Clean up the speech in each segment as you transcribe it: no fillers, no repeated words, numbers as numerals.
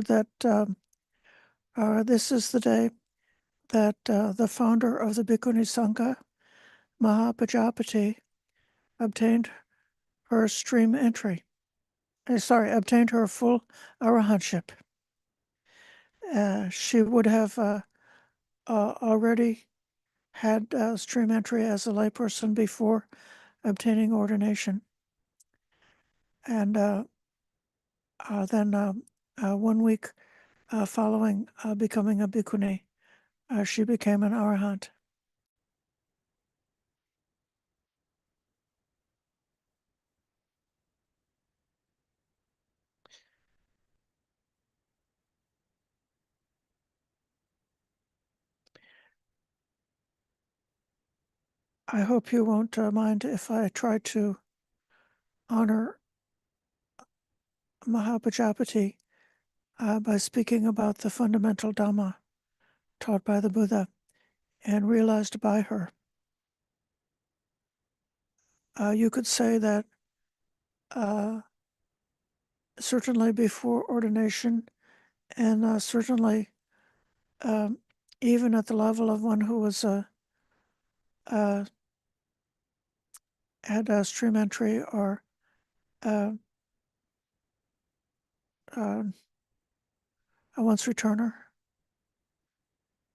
that this is the day that the founder of the Bhikkhuni Sangha, Mahapajapati, obtained her stream entry. Obtained her full arahantship. She would have already had stream entry as a layperson before obtaining ordination. And then 1 week following becoming a bhikkhuni, she became an arahant. I hope you won't mind if I try to honor Mahapajapati by speaking about the fundamental Dhamma taught by the Buddha and realized by her. You could say that certainly before ordination and certainly even at the level of one who was had a stream entry or a once returner,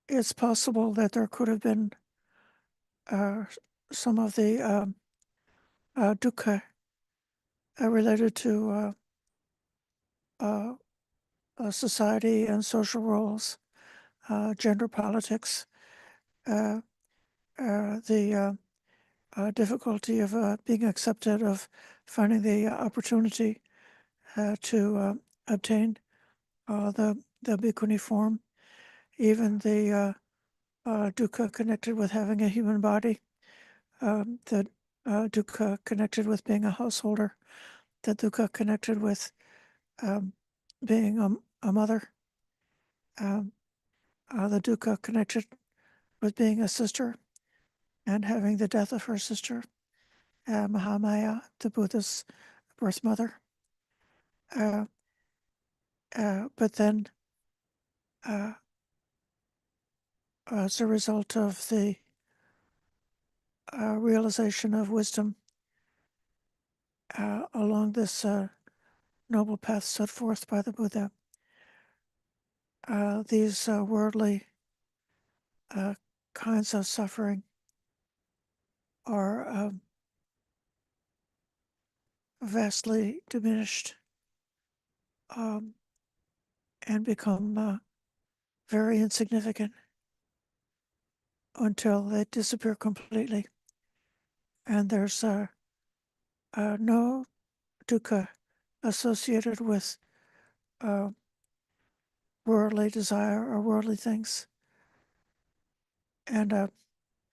it's possible that there could have been some of the dukkha related to society and social roles, gender politics, the difficulty of being accepted, of finding the opportunity to obtain the bhikkhuni form, even the dukkha connected with having a human body, the dukkha connected with being a householder, the dukkha connected with being a mother, the dukkha connected with being a sister and having the death of her sister, Mahamaya, the Buddha's birth mother. But then, as a result of the realization of wisdom along this noble path set forth by the Buddha, these worldly kinds of suffering are vastly diminished and become very insignificant until they disappear completely. And there's no dukkha associated with worldly desire or worldly things, and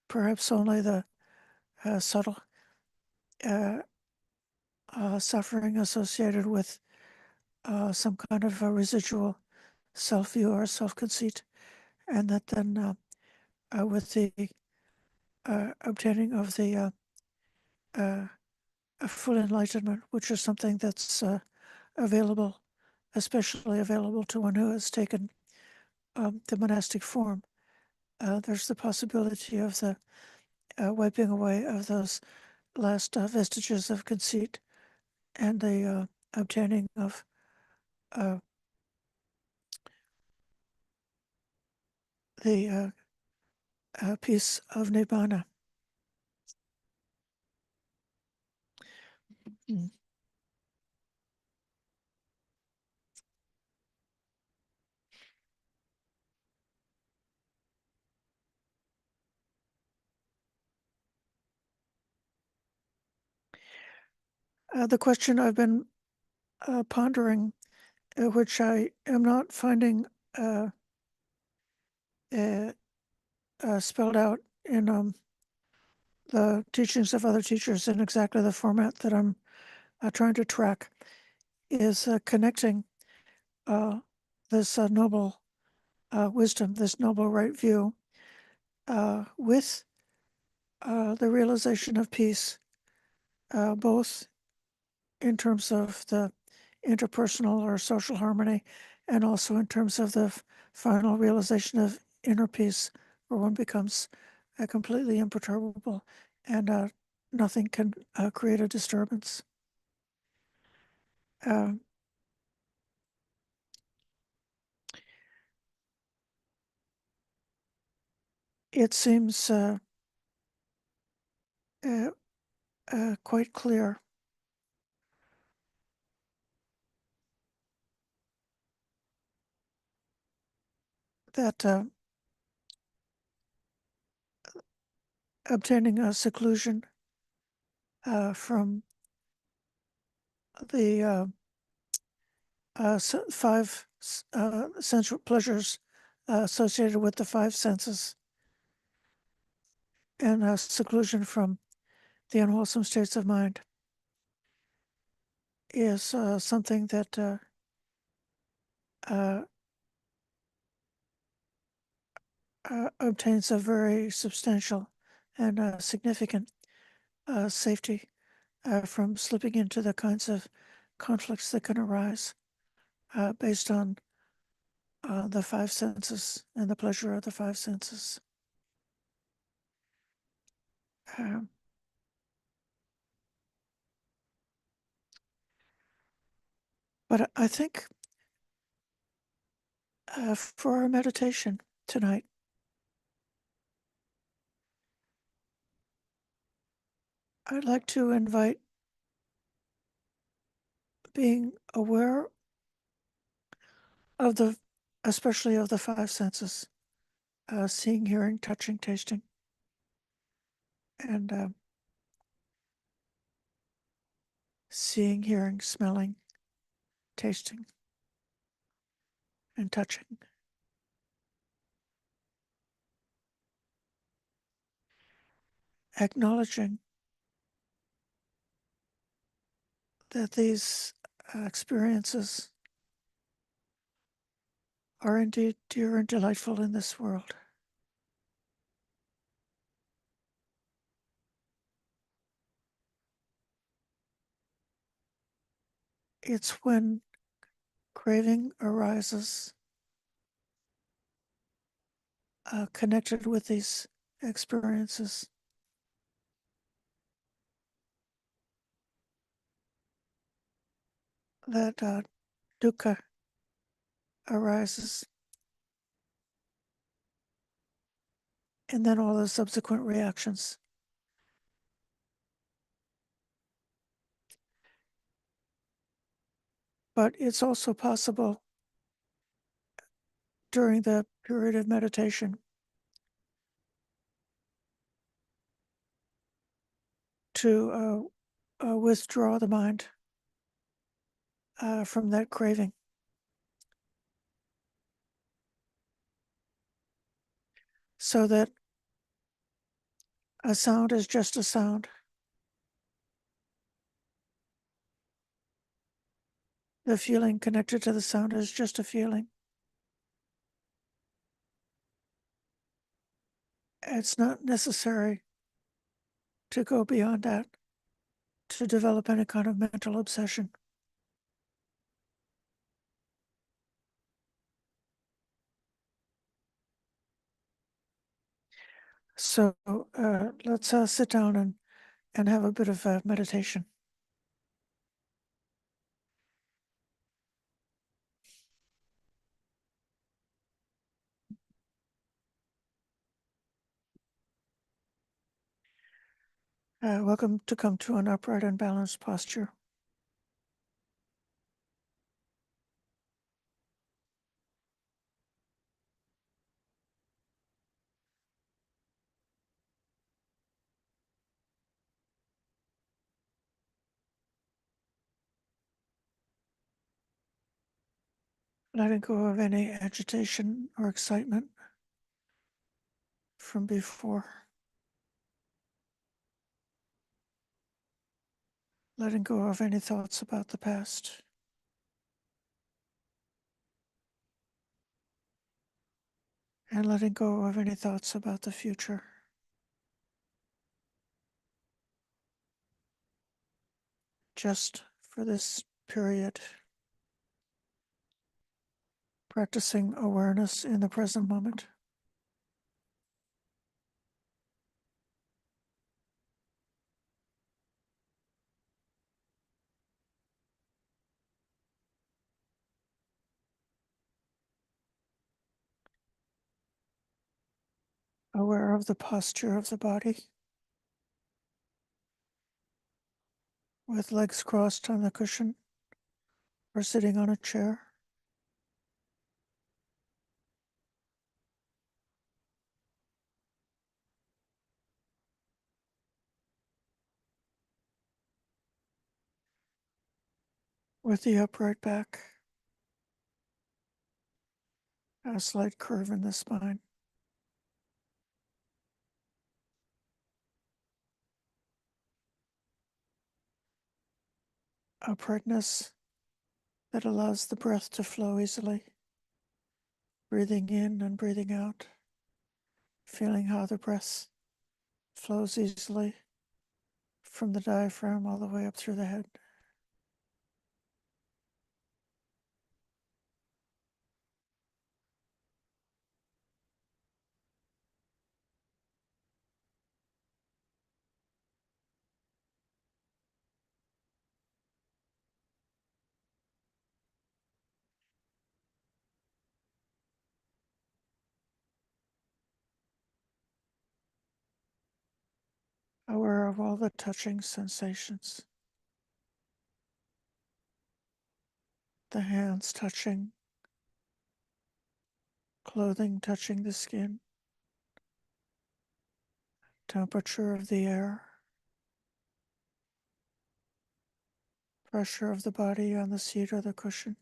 perhaps only the subtle suffering associated with some kind of a residual self-view or self-conceit, and that then with the obtaining of the full enlightenment, which is something that's available, especially available to one who has taken the monastic form, there's the possibility of the wiping away of those last vestiges of conceit and the obtaining of the peace of Nibbana. Mm. The question I've been pondering, which I am not finding spelled out in the teachings of other teachers in exactly the format that I'm trying to track, is connecting this noble wisdom, this noble right view, with the realization of peace, both in terms of the interpersonal or social harmony and also in terms of the final realization of inner peace, where one becomes completely imperturbable and nothing can create a disturbance. Um, it seems uh, quite clear that obtaining a seclusion from the five sensual pleasures associated with the five senses, and seclusion from the unwholesome states of mind is something that uh, obtains a very substantial and significant safety from slipping into the kinds of conflicts that can arise based on the five senses and the pleasure of the five senses. Um, but I think for our meditation tonight, I'd like to invite being aware of especially of the five senses, seeing, hearing, touching, tasting, and seeing, hearing, smelling, tasting, and touching. Acknowledging that these experiences are indeed dear and delightful in this world. It's when craving arises connected with these experiences that dukkha arises, and then all the subsequent reactions. But it's also possible during the period of meditation to withdraw the mind from that craving, so that a sound is just a sound. The feeling connected to the sound is just a feeling. It's not necessary to go beyond that to develop any kind of mental obsession. So let's sit down and have a bit of meditation. Welcome to come to an upright and balanced posture. Letting go of any agitation or excitement from before. Letting go of any thoughts about the past. And letting go of any thoughts about the future. Just for this period. practicing awareness in the present moment. Aware of the posture of the body, with legs crossed on the cushion or sitting on a chair. With the upright back, a slight curve in the spine. Uprightness that allows the breath to flow easily, breathing in and breathing out, feeling how the breath flows easily from the diaphragm all the way up through the head. Aware of all the touching sensations, the hands touching, clothing touching the skin, temperature of the air, pressure of the body on the seat or the cushion.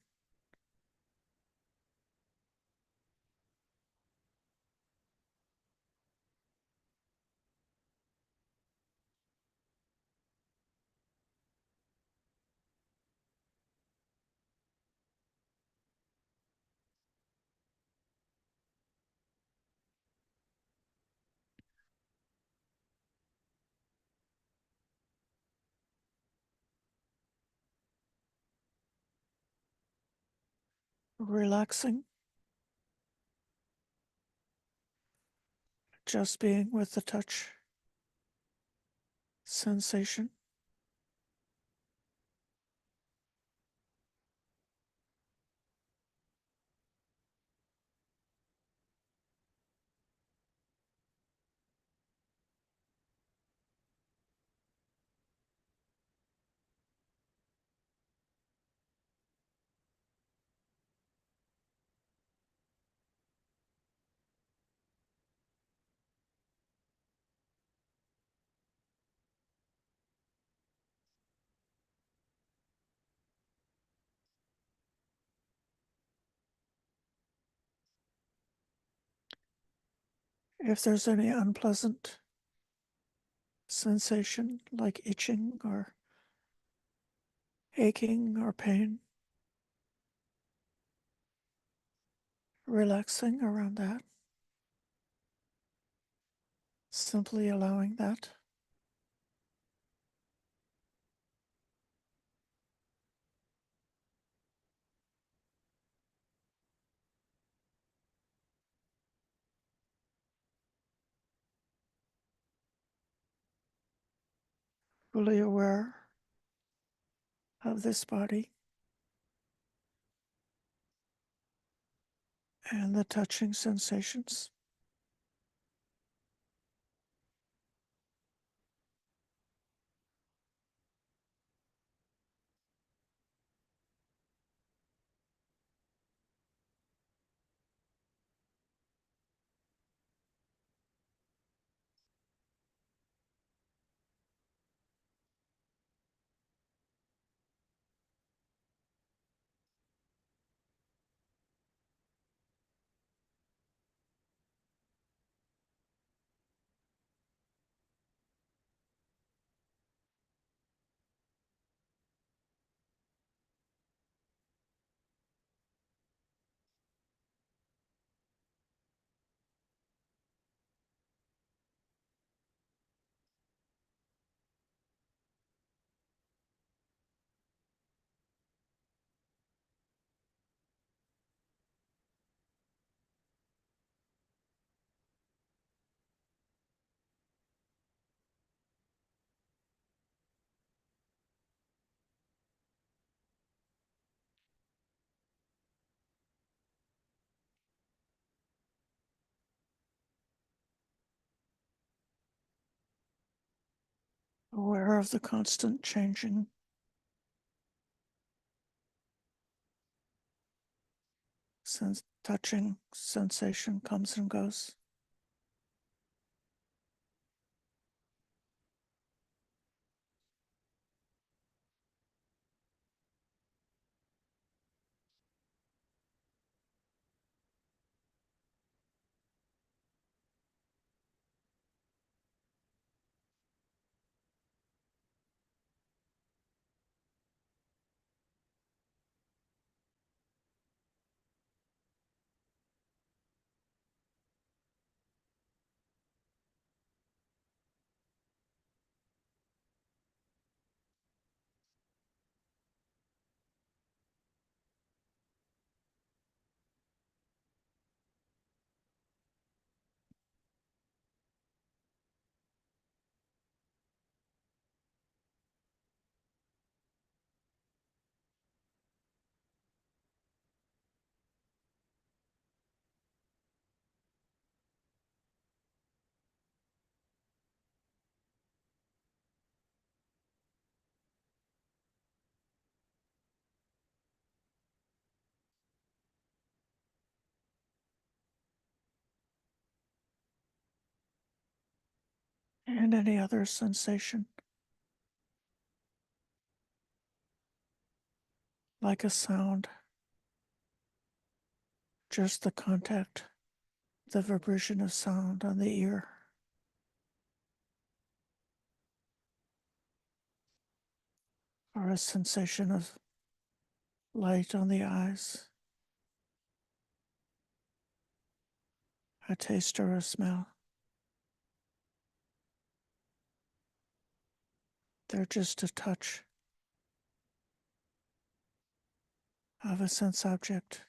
Relaxing, just being with the touch sensation. If there's any unpleasant sensation like itching or aching or pain, relaxing around that, simply allowing that. Fully aware of this body and the touching sensations. aware of the constant changing. Touching sensation comes and goes. And any other sensation, like a sound, just the contact, the vibration of sound on the ear, or a sensation of light on the eyes, a taste or a smell. They're just a touch of a sense object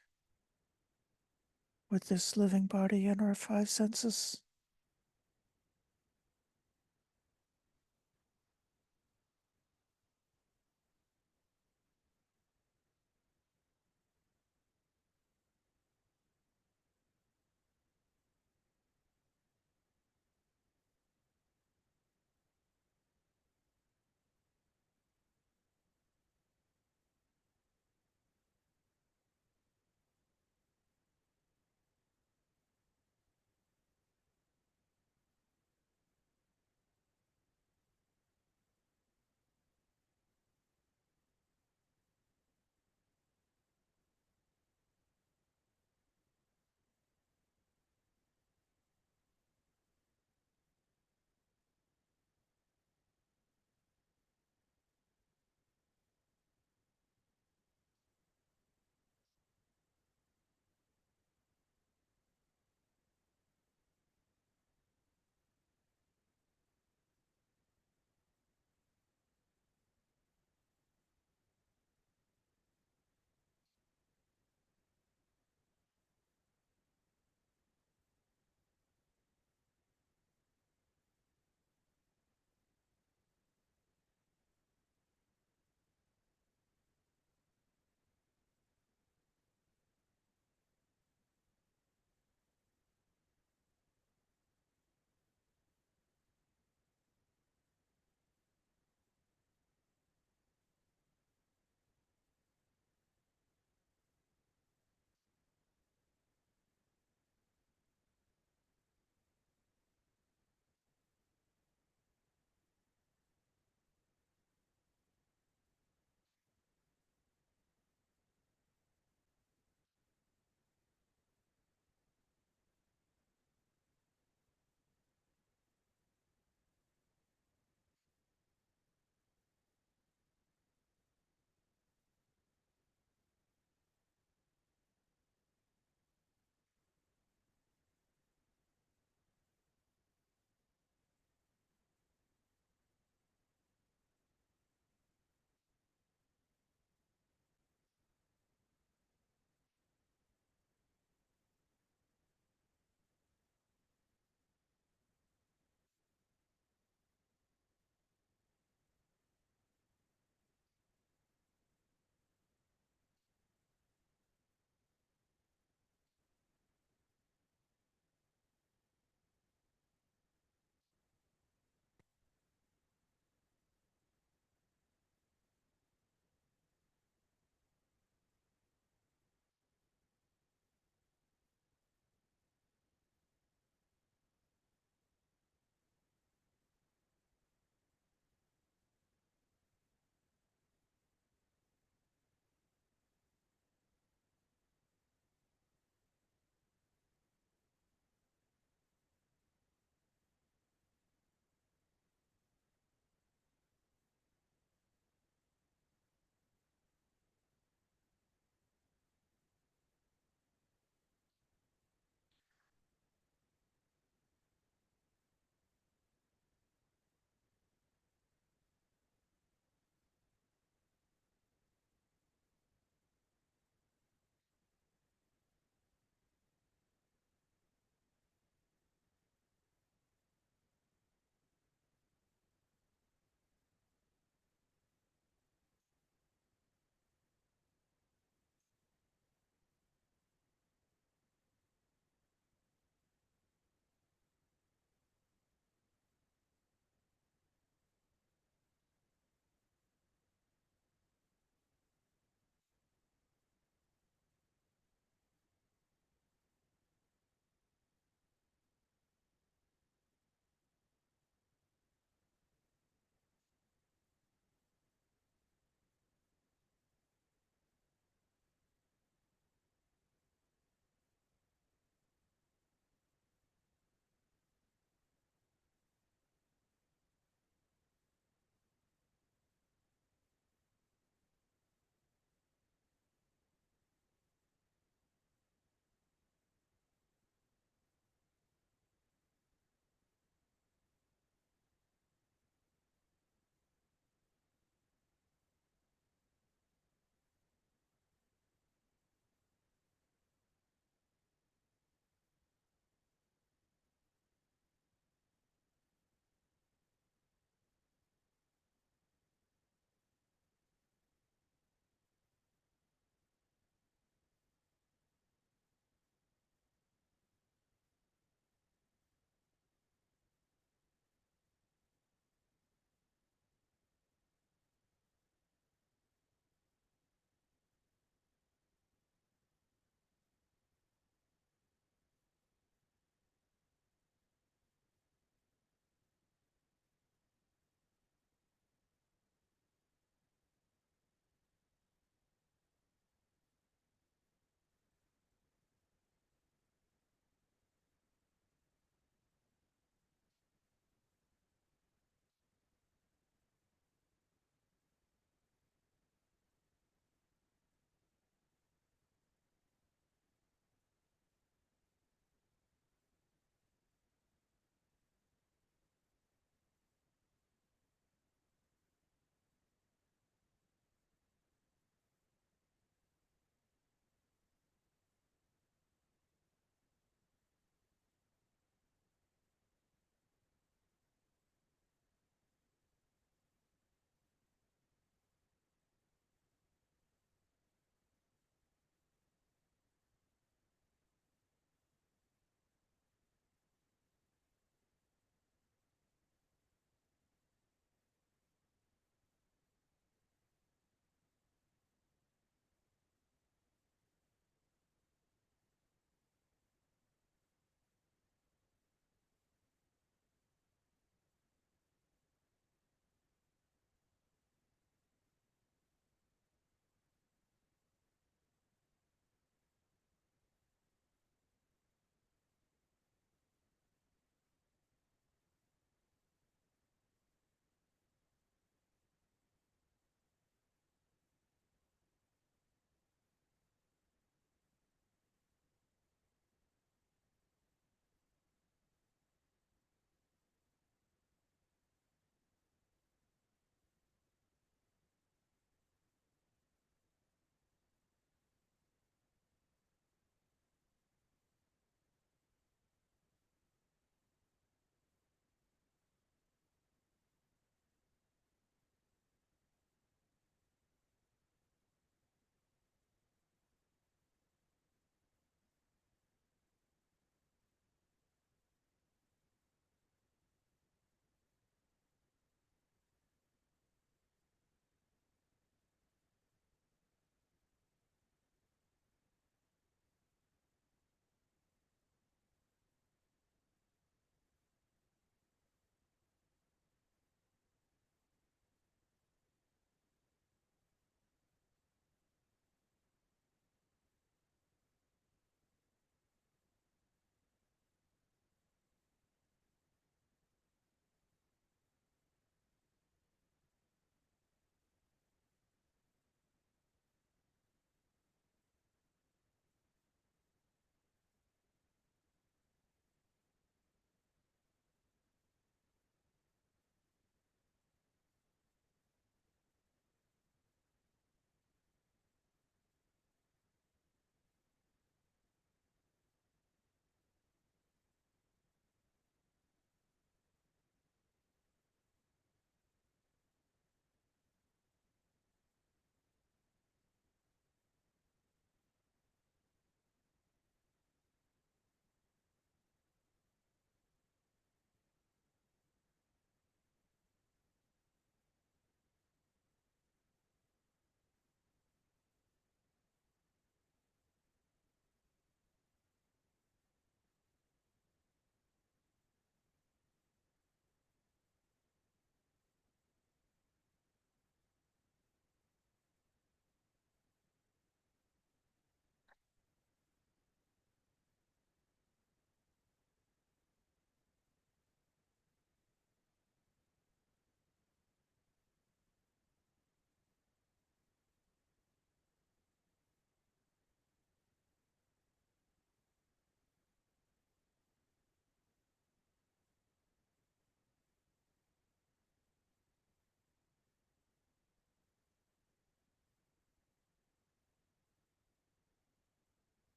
with this living body and our five senses.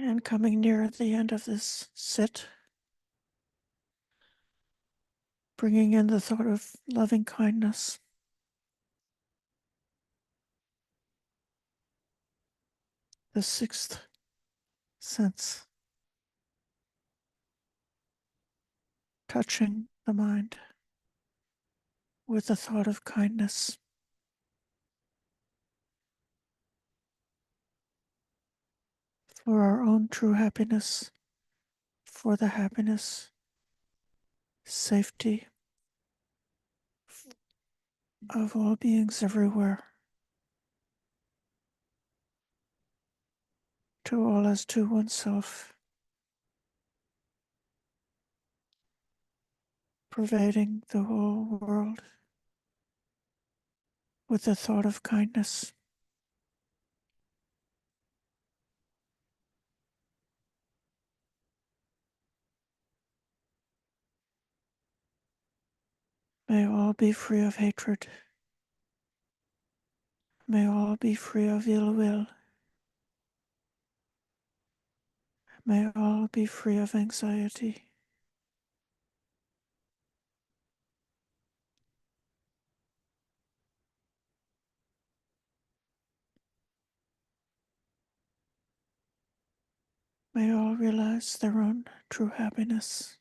And coming near the end of this sit, bringing in the thought of loving kindness, the sixth sense, touching the mind with the thought of kindness for our own true happiness, for the happiness, safety of all beings everywhere, to all as to oneself, pervading the whole world with the thought of kindness. May all be free of hatred. May all be free of ill will. May all be free of anxiety. May all realize their own true happiness.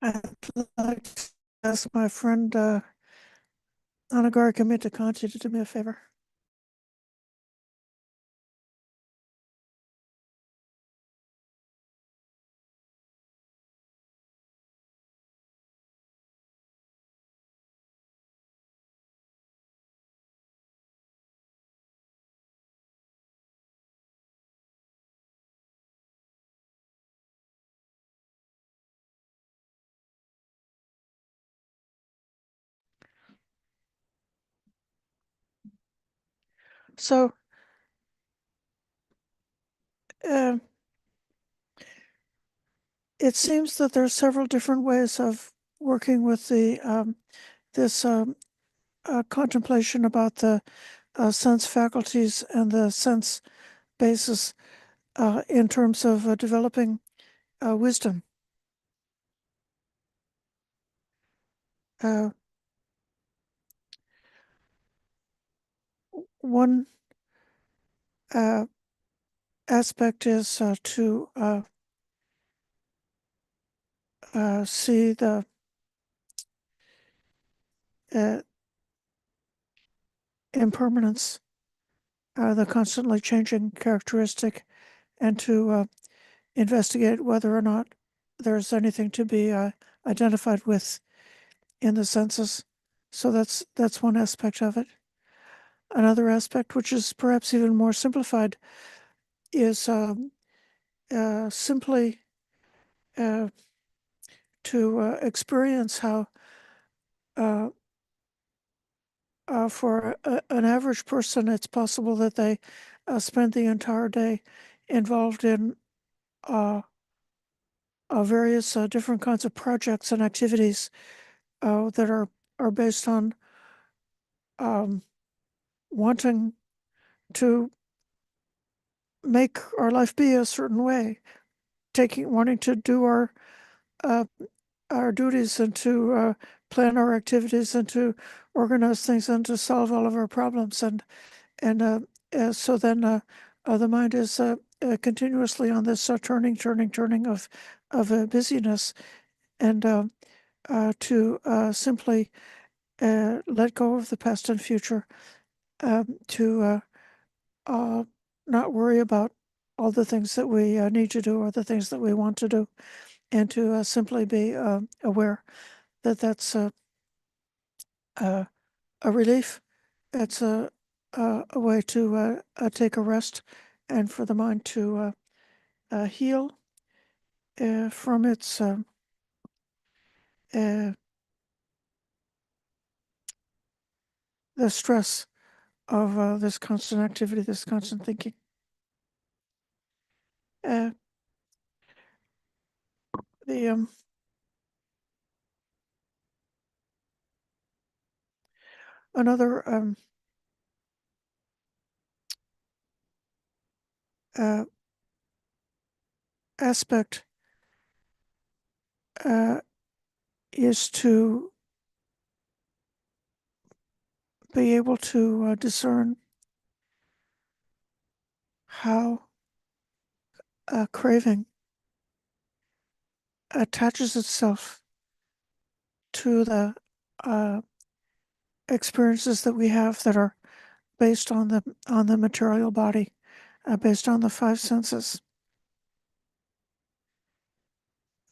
I'd like to ask my friend Anagarika Mitakanti to do me a favor. So, uh, it seems that there are several different ways of working with the this contemplation about the sense faculties and the sense basis in terms of developing wisdom. Uh, One uh, aspect is to see the uh, impermanence, the constantly changing characteristic, and to investigate whether or not there's anything to be identified with in the senses. So that's one aspect of it. Another aspect, which is perhaps even more simplified, is simply uh, to experience how, uh, for an average person, it's possible that they spend the entire day involved in various different kinds of projects and activities that are based on um, wanting to make our life be a certain way, wanting to do uh, our duties and to plan our activities and to organize things and to solve all of our problems and so then the mind is continuously on this turning of busyness and to simply let go of the past and future, to uh, not worry about all the things that we need to do or the things that we want to do, and to simply be aware that that's uh, a relief. It's a way to take a rest and for the mind to heal from its uh, the stress of this constant activity, this constant thinking. Uh, the Another uh, aspect uh, is to be able to discern how craving attaches itself to the uh, experiences that we have that are based on the material body, based on the five senses.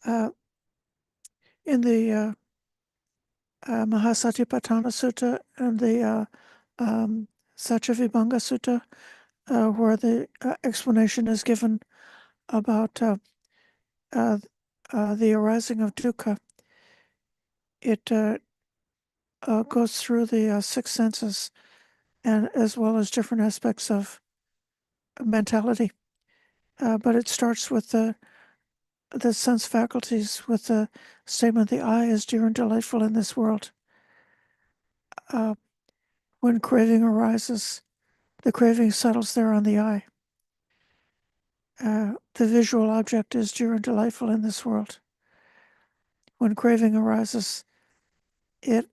Uh, in the Mahasatipatthana Sutta and the Satchivibhanga Sutta, where the explanation is given about uh, the arising of dukkha, it goes through the six senses and as well as different aspects of mentality. But it starts with the sense faculties with the statement, "The eye is dear and delightful in this world." Uh, when craving arises, the craving settles there on the eye. The visual object is dear and delightful in this world. When craving arises, it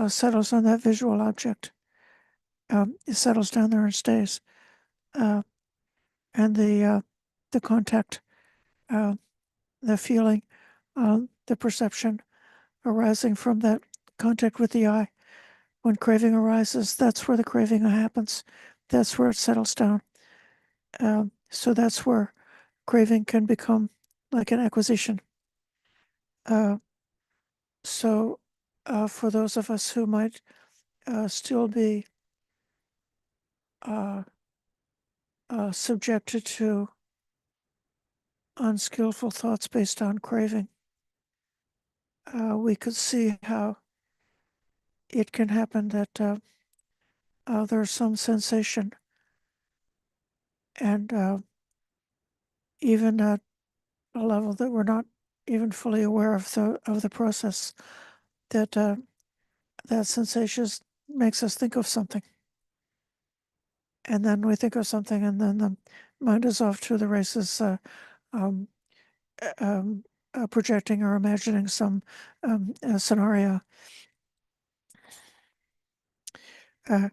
settles on that visual object. It settles down there and stays. Uh, and the contact, uh, the feeling the perception arising from that contact with the eye. When craving arises, that's where the craving happens. That's where it settles down. So that's where craving can become like an acquisition. Uh, so for those of us who might still be uh, subjected to unskillful thoughts based on craving, we could see how it can happen that there's some sensation, and even at a level that we're not even fully aware of the process, that that sensation makes us think of something, and then we think of something, and then the mind is off to the races, um, um, projecting or imagining some scenario. Uh,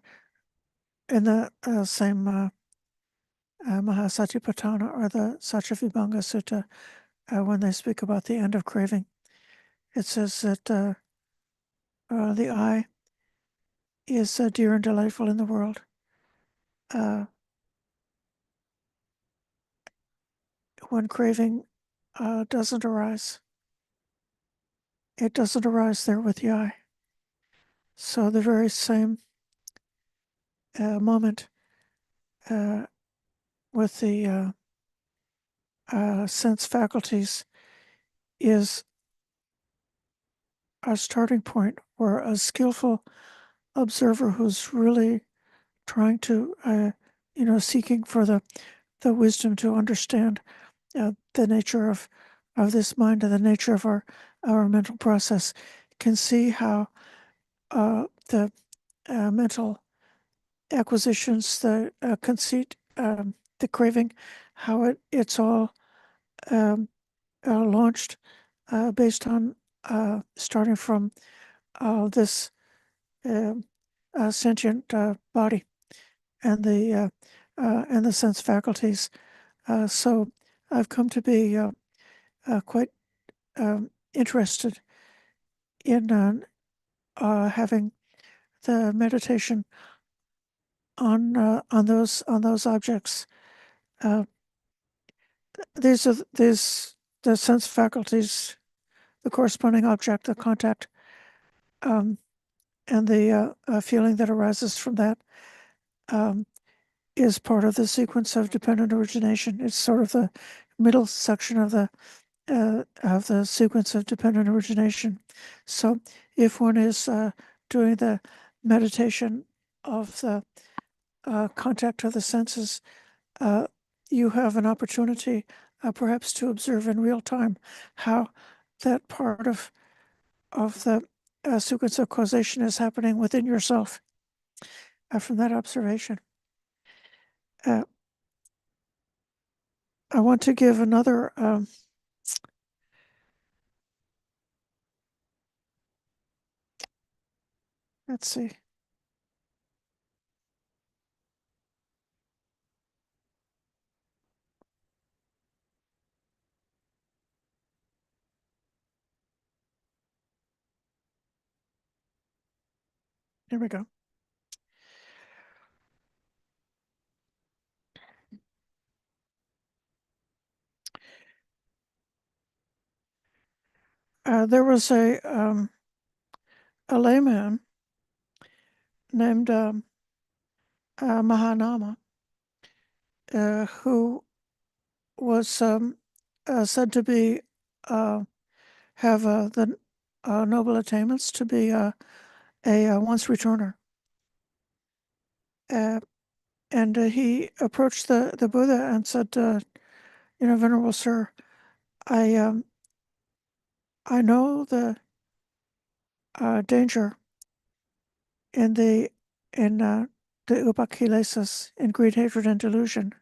in the same Mahasatipatthana or the Satyavibhanga Sutta, when they speak about the end of craving, it says that the I is dear and delightful in the world. When craving doesn't arise, it doesn't arise there with the I. So the very same moment with the sense faculties is a starting point where a skillful observer who's really trying to, seeking for the wisdom to understand the nature of this mind and the nature of our mental process, can see how the mental acquisitions, the conceit, the craving, how it's all launched based on starting from this um sentient body and the sense faculties. So I've come to be quite interested in having the meditation on those objects. Uh, these the sense faculties, the corresponding object, the contact, um, and the feeling that arises from that um, is part of the sequence of dependent origination. It's sort of the middle section of the sequence of dependent origination. So if one is doing the meditation of the contact of the senses, uh, you have an opportunity perhaps to observe in real time how that part of the sequence of causation is happening within yourself from that observation. Uh, I want to give another, let's see. Here we go. There was a layman named Mahanama who was said to be have the noble attainments to be a once returner. Uh, and he approached the Buddha and said, Venerable Sir, I I know the danger in the upakilesas, in greed, hatred, and delusion.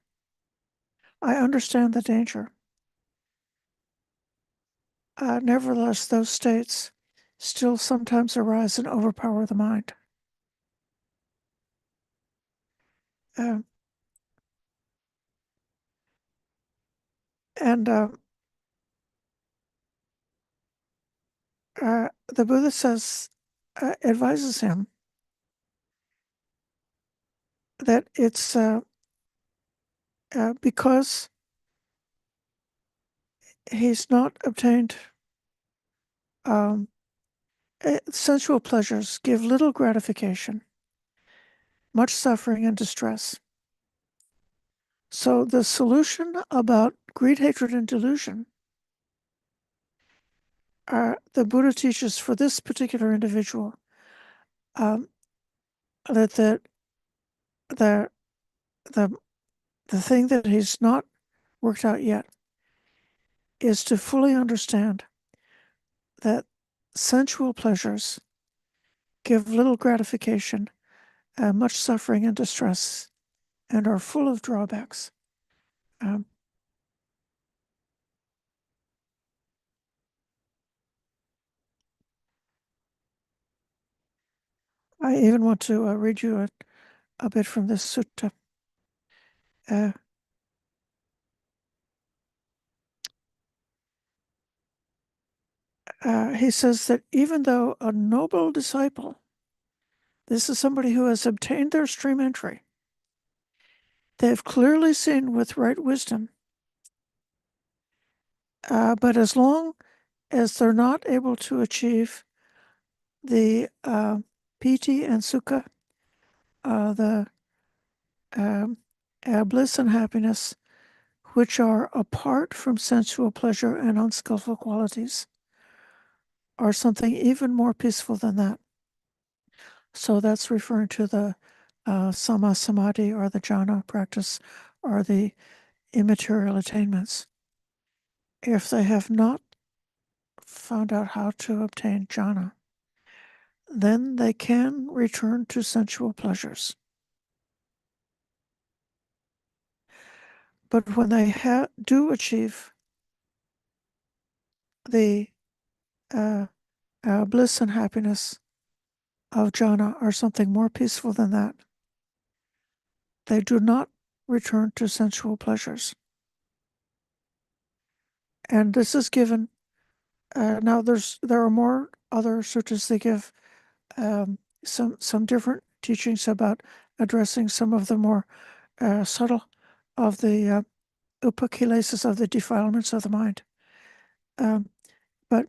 I understand the danger. Nevertheless, those states still sometimes arise and overpower the mind. Uh, and the Buddha says, advises him that it's because he's not obtained um, sensual pleasures give little gratification, much suffering and distress. So the solution about greed, hatred, and delusion the Buddha teaches for this particular individual um, that the the the thing that he's not worked out yet is to fully understand that sensual pleasures give little gratification, much suffering and distress, and are full of drawbacks. Um, I even want to read you a bit from this sutta. Uh, he says that even though a noble disciple, this is somebody who has obtained their stream entry, they've clearly seen with right wisdom, but as long as they're not able to achieve the piti and sukha, the um, bliss and happiness, which are apart from sensual pleasure and unskillful qualities, are something even more peaceful than that. So that's referring to the sama samadhi or the jhana practice or the immaterial attainments. If they have not found out how to obtain jhana, then they can return to sensual pleasures. But when they do achieve the bliss and happiness of jhana, or something more peaceful than that, they do not return to sensual pleasures. And this is given. Now, there are more other suttas that give some different teachings about addressing some of the more subtle of the upakilesas, of the defilements of the mind. But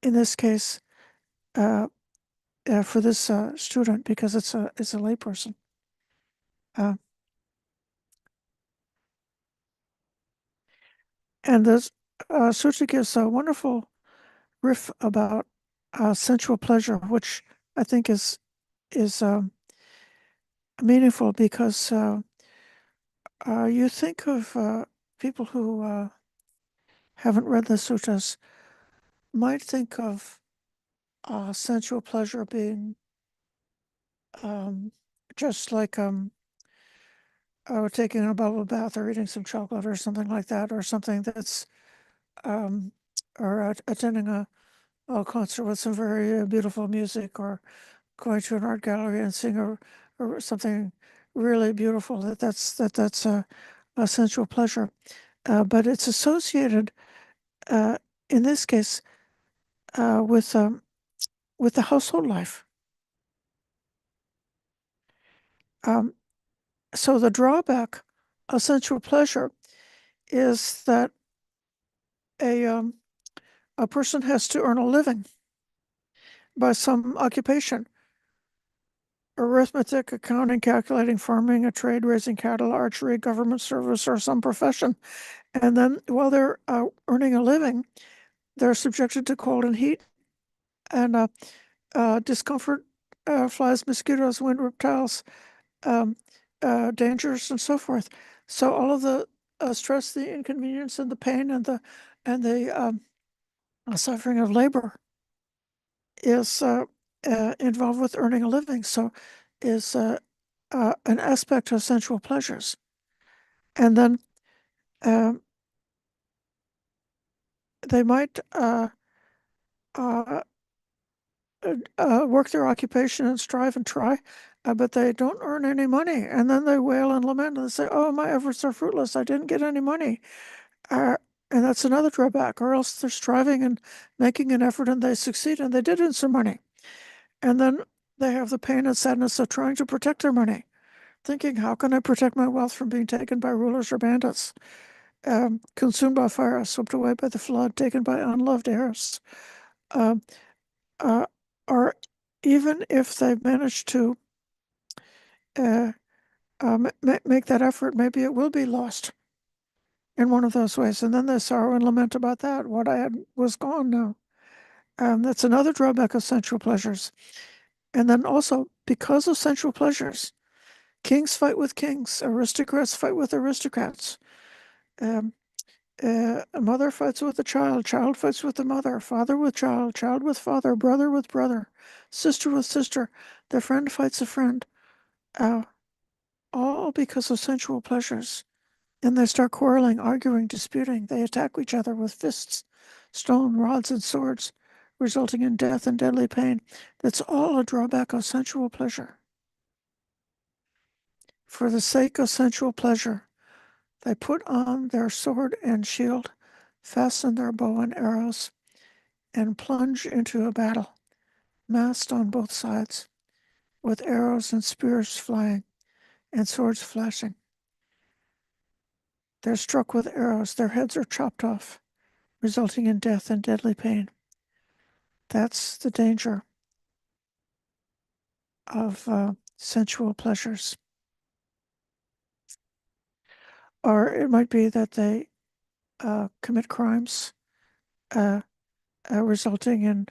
in this case, for this student, because it's a layperson, and this sutta gives a wonderful riff about sensual pleasure, which I think is meaningful because you think of people who haven't read the suttas might think of sensual pleasure being just like taking a bubble bath or eating some chocolate or something like that, or something that's or attending a concert with some very beautiful music, or going to an art gallery and seeing or something really beautiful. That's a sensual pleasure, but it's associated in this case with the household life. So the drawback of sensual pleasure is that a person has to earn a living by some occupation: arithmetic, accounting, calculating, farming, a trade, raising cattle, archery, government service, or some profession. And then while they're earning a living, they're subjected to cold and heat and discomfort, flies, mosquitoes, wind, reptiles, dangers, and so forth. So all of the stress, the inconvenience, and the pain, and the suffering of labor is involved with earning a living. So is an aspect of sensual pleasures. And then um, they might work their occupation and strive and try, but they don't earn any money. And then they wail and lament and say, "Oh, my efforts are fruitless. I didn't get any money." And that's another drawback, or else they're striving and making an effort and they succeed and they did earn some money. And then they have the pain and sadness of trying to protect their money, thinking, how can I protect my wealth from being taken by rulers or bandits, consumed by fire, swept away by the flood, taken by unloved heirs? Um, uh, or even if they manage to uh, make that effort, maybe it will be lost in one of those ways. And then they sorrow and lament about that. What I had was gone now. That's another drawback of sensual pleasures. And then also, because of sensual pleasures, kings fight with kings, aristocrats fight with aristocrats. Um, a mother fights with a child fights with the mother, father with child with father, brother with brother, sister with sister. Their friend fights a friend, uh, all because of sensual pleasures. And they start quarreling, arguing, disputing. They attack each other with fists, stone, rods, and swords, resulting in death and deadly pain. That's all a drawback of sensual pleasure. For the sake of sensual pleasure, they put on their sword and shield, fasten their bow and arrows, and plunge into a battle, massed on both sides, with arrows and spears flying and swords flashing. They're struck with arrows, their heads are chopped off, resulting in death and deadly pain. That's the danger of sensual pleasures. Or it might be that they commit crimes uh, resulting in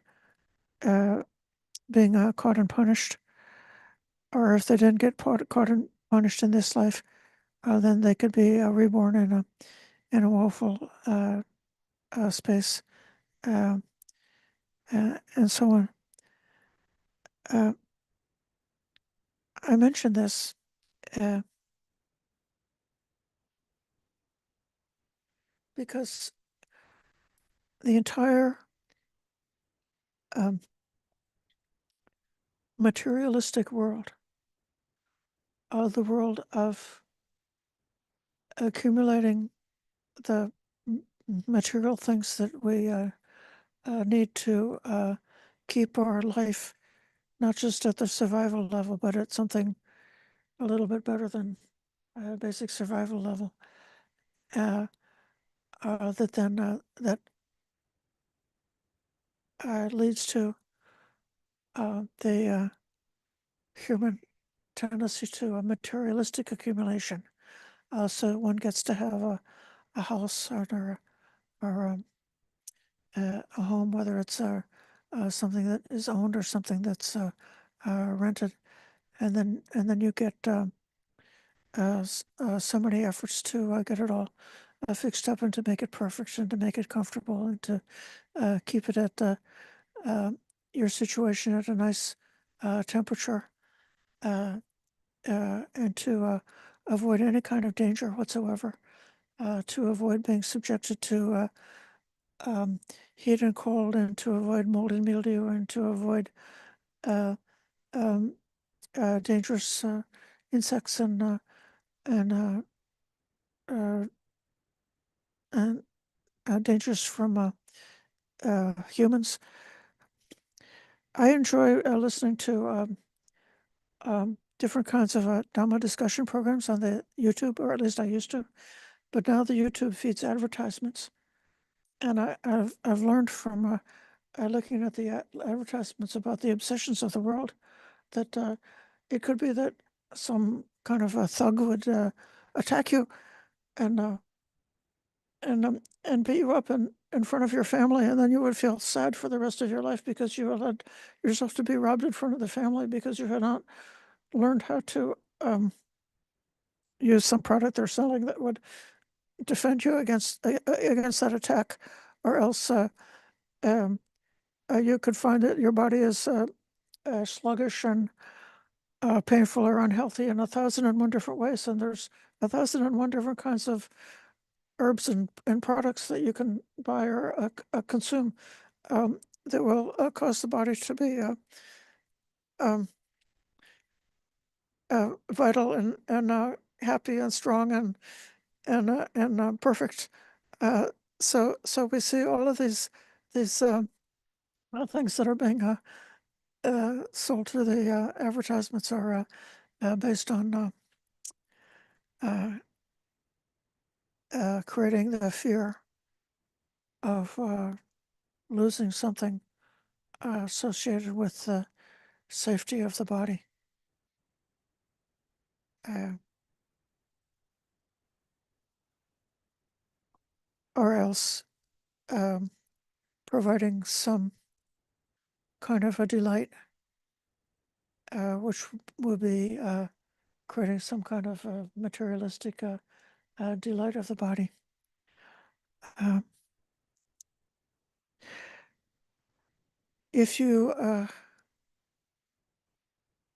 being caught and punished. Or if they didn't get caught and punished in this life, then they could be reborn in a woeful space, uh, and so on. I mentioned this uh, because the entire um, materialistic world, the world of accumulating the material things that we need to keep our life not just at the survival level, but at something a little bit better than basic survival level. That leads to the human tendency to a materialistic accumulation. So one gets to have a house or a home, whether it's something that is owned or something that's rented, and then you get so many efforts to get it all fixed up and to make it perfect and to make it comfortable and to keep it at uh, your situation at a nice temperature, uh, and to avoid any kind of danger whatsoever, to avoid being subjected to um, heat and cold, and to avoid mold and mildew, and to avoid uh, um, dangerous insects and uh, and dangerous from humans. I enjoy listening to different kinds of Dhamma discussion programs on the YouTube, or at least I used to. But now the YouTube feeds advertisements, and I've learned from looking at the advertisements about the obsessions of the world that it could be that some kind of a thug would attack you and and beat you up in front of your family, and then you would feel sad for the rest of your life because you allowed yourself to be robbed in front of the family because you had not learned how to use some product they're selling that would defend you against that attack, or else um, you could find that your body is sluggish and painful or unhealthy in 1,001 different ways, and there's 1,001 different kinds of herbs and products that you can buy or consume that will cause the body to be um, vital and happy and strong and perfect. So we see all of these things that are being sold to the advertisements are based on uh, creating the fear of losing something associated with the safety of the body, uh, or else um, providing some kind of a delight, which would be creating some kind of materialistic delight of the body. Uh, if you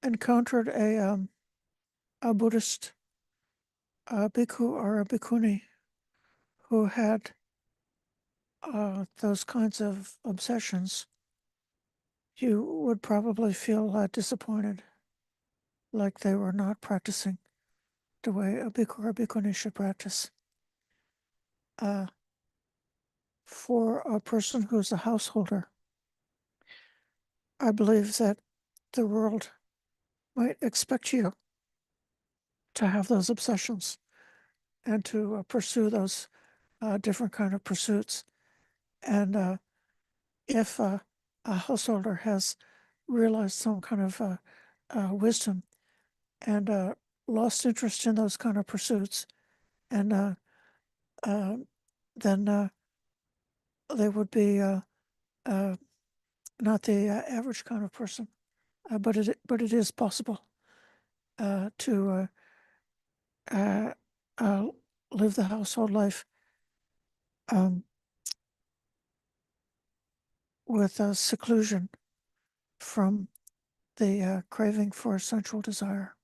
encountered a Buddhist bhikkhu or a bhikkhuni who had those kinds of obsessions, you would probably feel disappointed, like they were not practicing the way a bhikkhu or a bhikkhuni should practice. Uh, for a person who's a householder, I believe that the world might expect you to have those obsessions and to pursue those different kind of pursuits. And if a householder has realized some kind of wisdom and lost interest in those kind of pursuits, and uh, then they would be uh, not the average kind of person, but it is possible to uh, uh, live the household life um, with seclusion from the craving for sensual desire,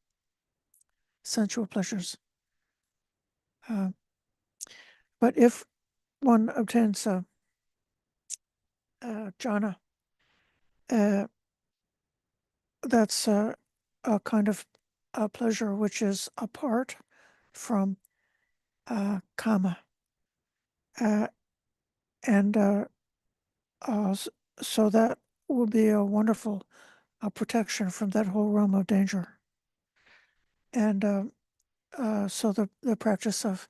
sensual pleasures. Uh, but if one obtains jhana, uh, that's a kind of a pleasure which is apart from kama. Uh, and so that will be a wonderful protection from that whole realm of danger. And so the practice of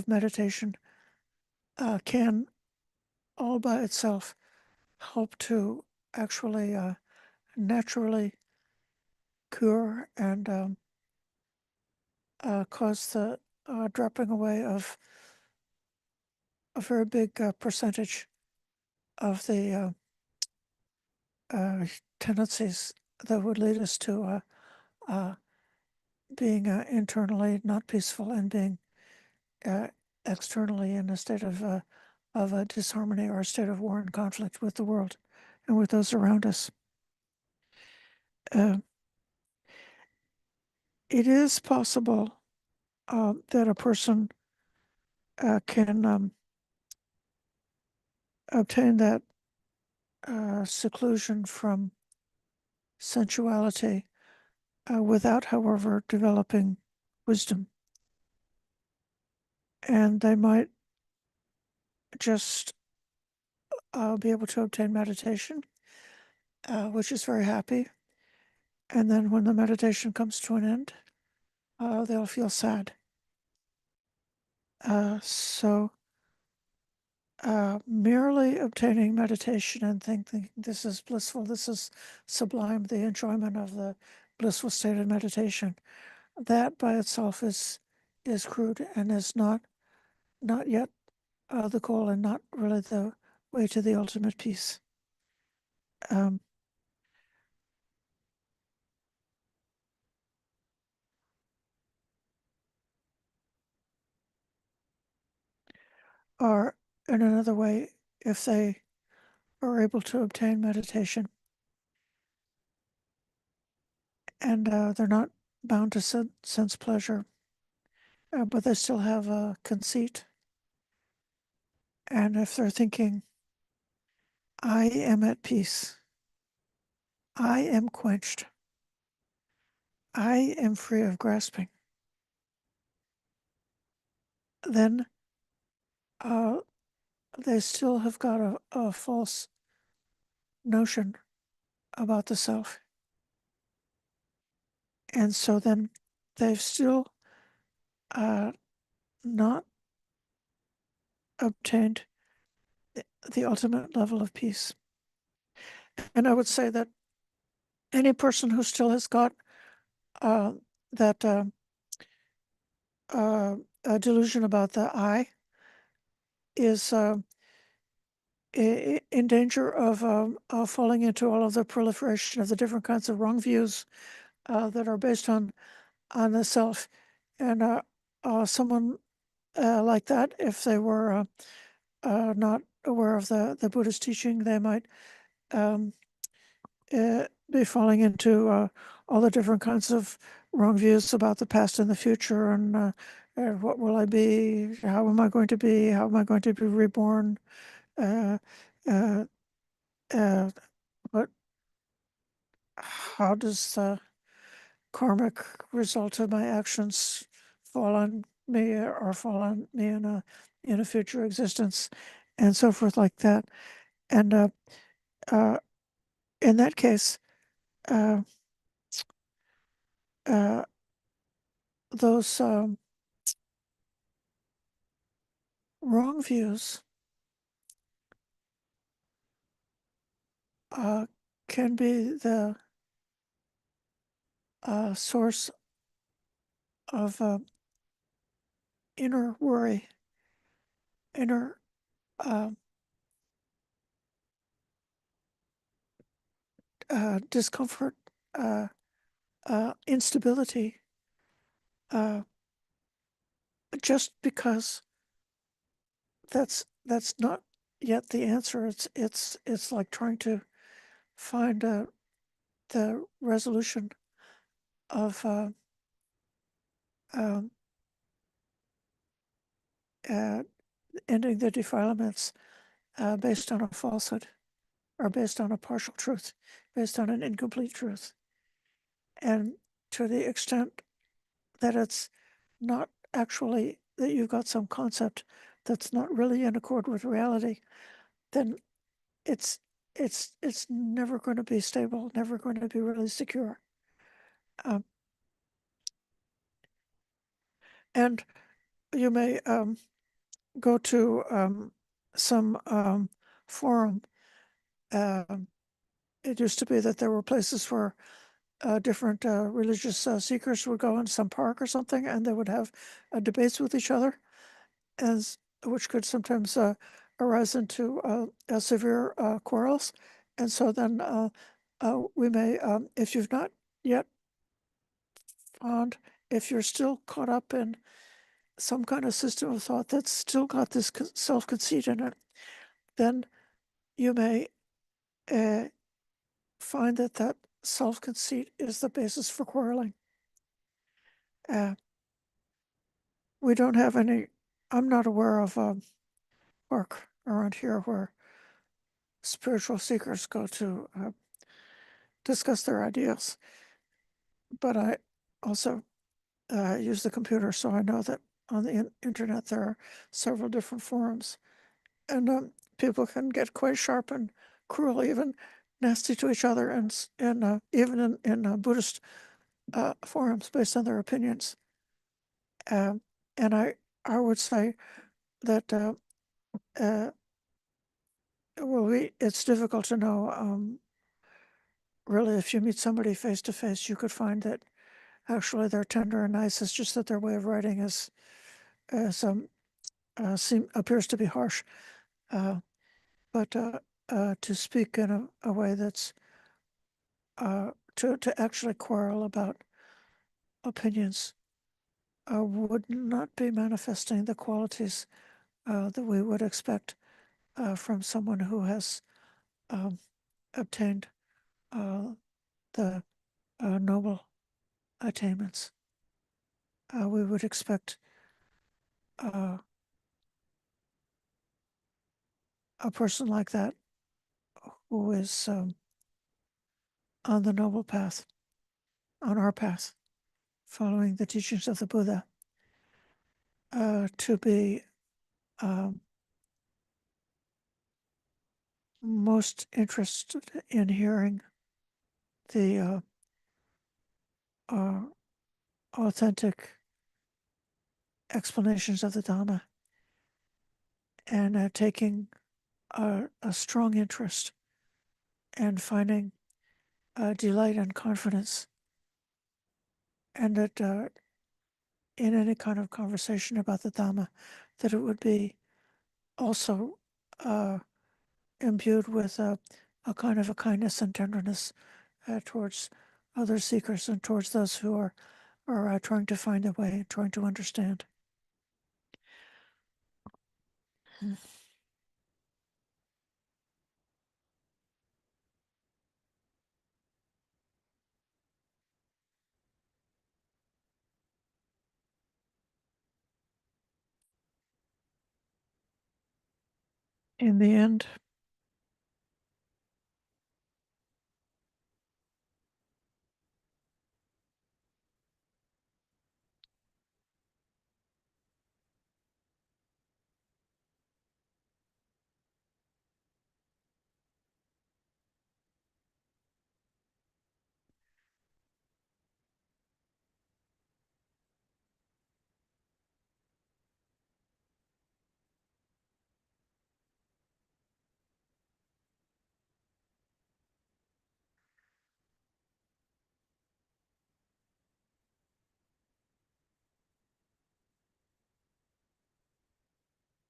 meditation can all by itself help to actually naturally cure and cause the dropping away of a very big percentage of the tendencies that would lead us to being internally not peaceful and being uh, externally in a state of disharmony or a state of war and conflict with the world and with those around us. Uh, it is possible that a person can obtain that seclusion from sensuality without, however, developing wisdom. And they might just be able to obtain meditation, which is very happy. And then when the meditation comes to an end, they'll feel sad. So merely obtaining meditation and thinking this is blissful, this is sublime, the enjoyment of the blissful state of meditation, that by itself is crude and is not yet the goal and not really the way to the ultimate peace. Um, or in another way, if they are able to obtain meditation and they're not bound to sense pleasure, but they still have a conceit. And if they're thinking, I am at peace, I am quenched, I am free of grasping, then they still have got a false notion about the self. And so then they've still not obtained the ultimate level of peace. And I would say that any person who still has got uh, that delusion about the I is in danger of falling into all of the proliferation of the different kinds of wrong views that are based on the self. And someone like that, if they were not aware of the Buddhist teaching, they might um, be falling into all the different kinds of wrong views about the past and the future, and what will I be? How am I going to be? How am I going to be reborn? Uh, uh, uh, what? How does the karmic result of my actions fall on me or fall on me in a future existence, and so forth like that? And uh, in that case, uh, uh, those wrong views uh, can be the source of inner worry, inner uh, discomfort, uh, instability, uh, just because that's not yet the answer. It's like trying to find the resolution of um, uh, ending the defilements based on a falsehood or based on a partial truth, based on an incomplete truth. And to the extent that it's not actually that you've got some concept that's not really in accord with reality, then it's it's never going to be stable, never going to be really secure. Um, and you may go to some forum. Um, it used to be that there were places where different religious seekers would go in some park or something, and they would have debates with each other, as which could sometimes arise into severe quarrels. And so then we may, if you've not yet found, if you're still caught up in some kind of system of thought that's still got this self-conceit in it, then you may uh, find that that self-conceit is the basis for quarreling. We don't have any, I'm not aware of work around here where spiritual seekers go to discuss their ideas. But I also use the computer, so I know that on the internet there are several different forums, and people can get quite sharp and cruel, even nasty to each other, and even in Buddhist forums based on their opinions. Um, and I would say that uh, it's difficult to know. Really, if you meet somebody face to face, you could find that actually they're tender and nice. It's just that their way of writing is appears to be harsh. Uh, but to speak in a way that's to actually quarrel about opinions would not be manifesting the qualities that we would expect from someone who has um, obtained the noble attainments. We would expect uh, a person like that who is on the noble path, on our path, following the teachings of the Buddha, to be um, most interested in hearing the authentic explanations of the Dhamma and taking a strong interest and finding delight and confidence, and that in any kind of conversation about the Dhamma, that it would be also imbued with a kind of a kindness and tenderness towards other seekers and towards those who are trying to find a way, trying to understand. In the end,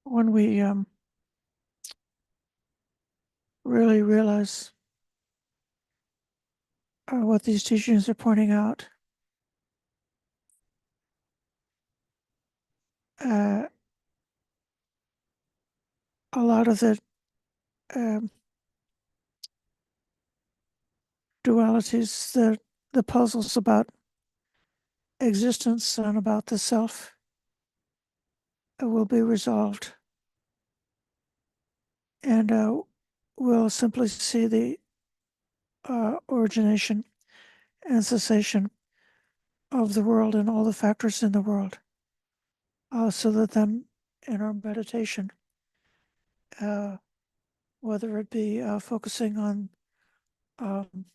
when we really realize what these teachings are pointing out, a lot of the um, dualities, the puzzles about existence and about the self will be resolved, and we'll simply see the origination and cessation of the world and all the factors in the world, so that then in our meditation, uh, whether it be focusing on um,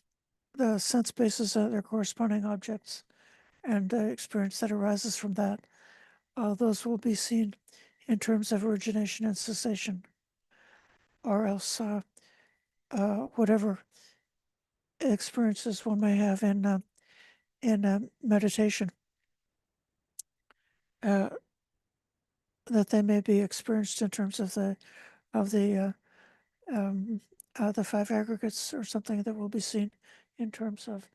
the sense bases of their corresponding objects and the experience that arises from that, those will be seen in terms of origination and cessation, or else whatever experiences one may have in meditation, uh, that they may be experienced in terms of the um, the five aggregates or something, that will be seen in terms of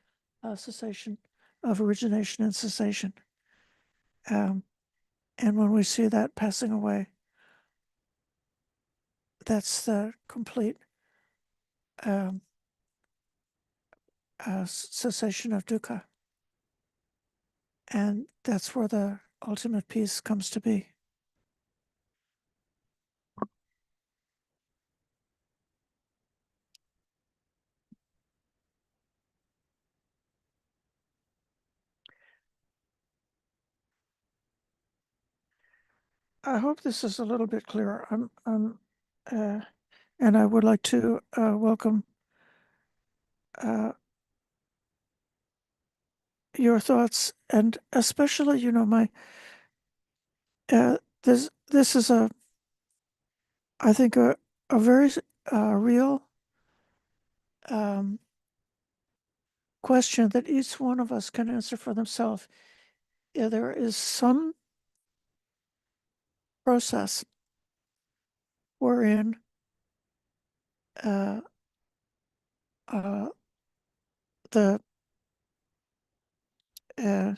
cessation, of origination and cessation. Um, and when we see that passing away, that's the complete um, cessation of dukkha. And that's where the ultimate peace comes to be. I hope this is a little bit clearer. Uh, and I would like to welcome your thoughts, and especially, my this is I think a very real um, question that each one of us can answer for themselves. Yeah, there is some process wherein uh, uh, the uh,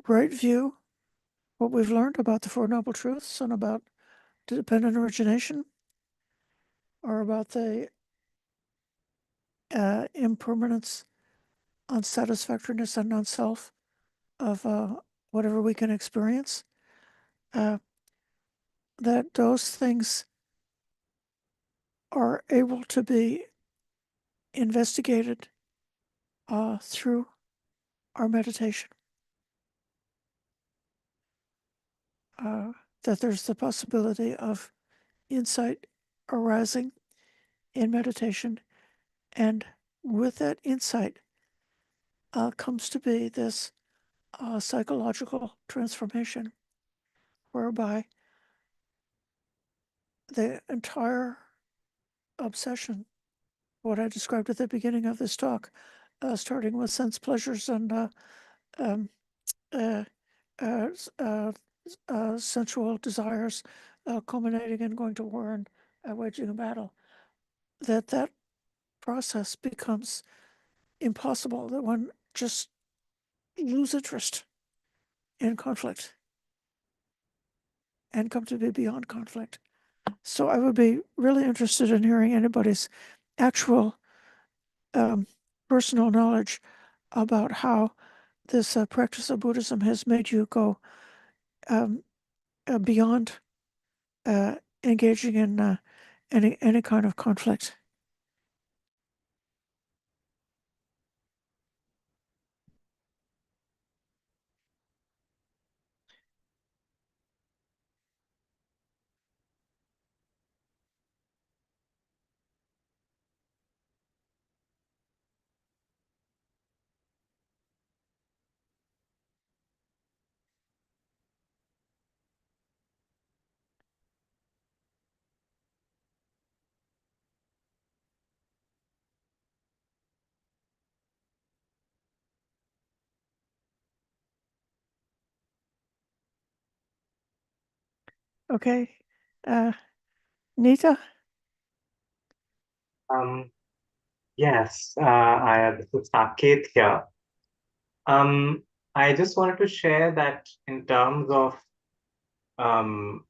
right view, what we've learned about the Four Noble Truths and about dependent origination, or about the impermanence, unsatisfactoriness, and non-self of whatever we can experience, uh, that those things are able to be investigated through our meditation. Uh, that there's the possibility of insight arising in meditation. And with that insight comes to be this psychological transformation whereby the entire obsession, what I described at the beginning of this talk, starting with sense pleasures and um, uh, uh, sensual desires, culminating in going to war and waging a battle, that process becomes impossible, that one just lose interest in conflict and come to be beyond conflict. So I would be really interested in hearing anybody's actual personal knowledge about how this practice of Buddhism has made you go um, beyond engaging in any kind of conflict. Okay, Nita? Um, yes, this is Saket here. Um, I just wanted to share that in terms of um,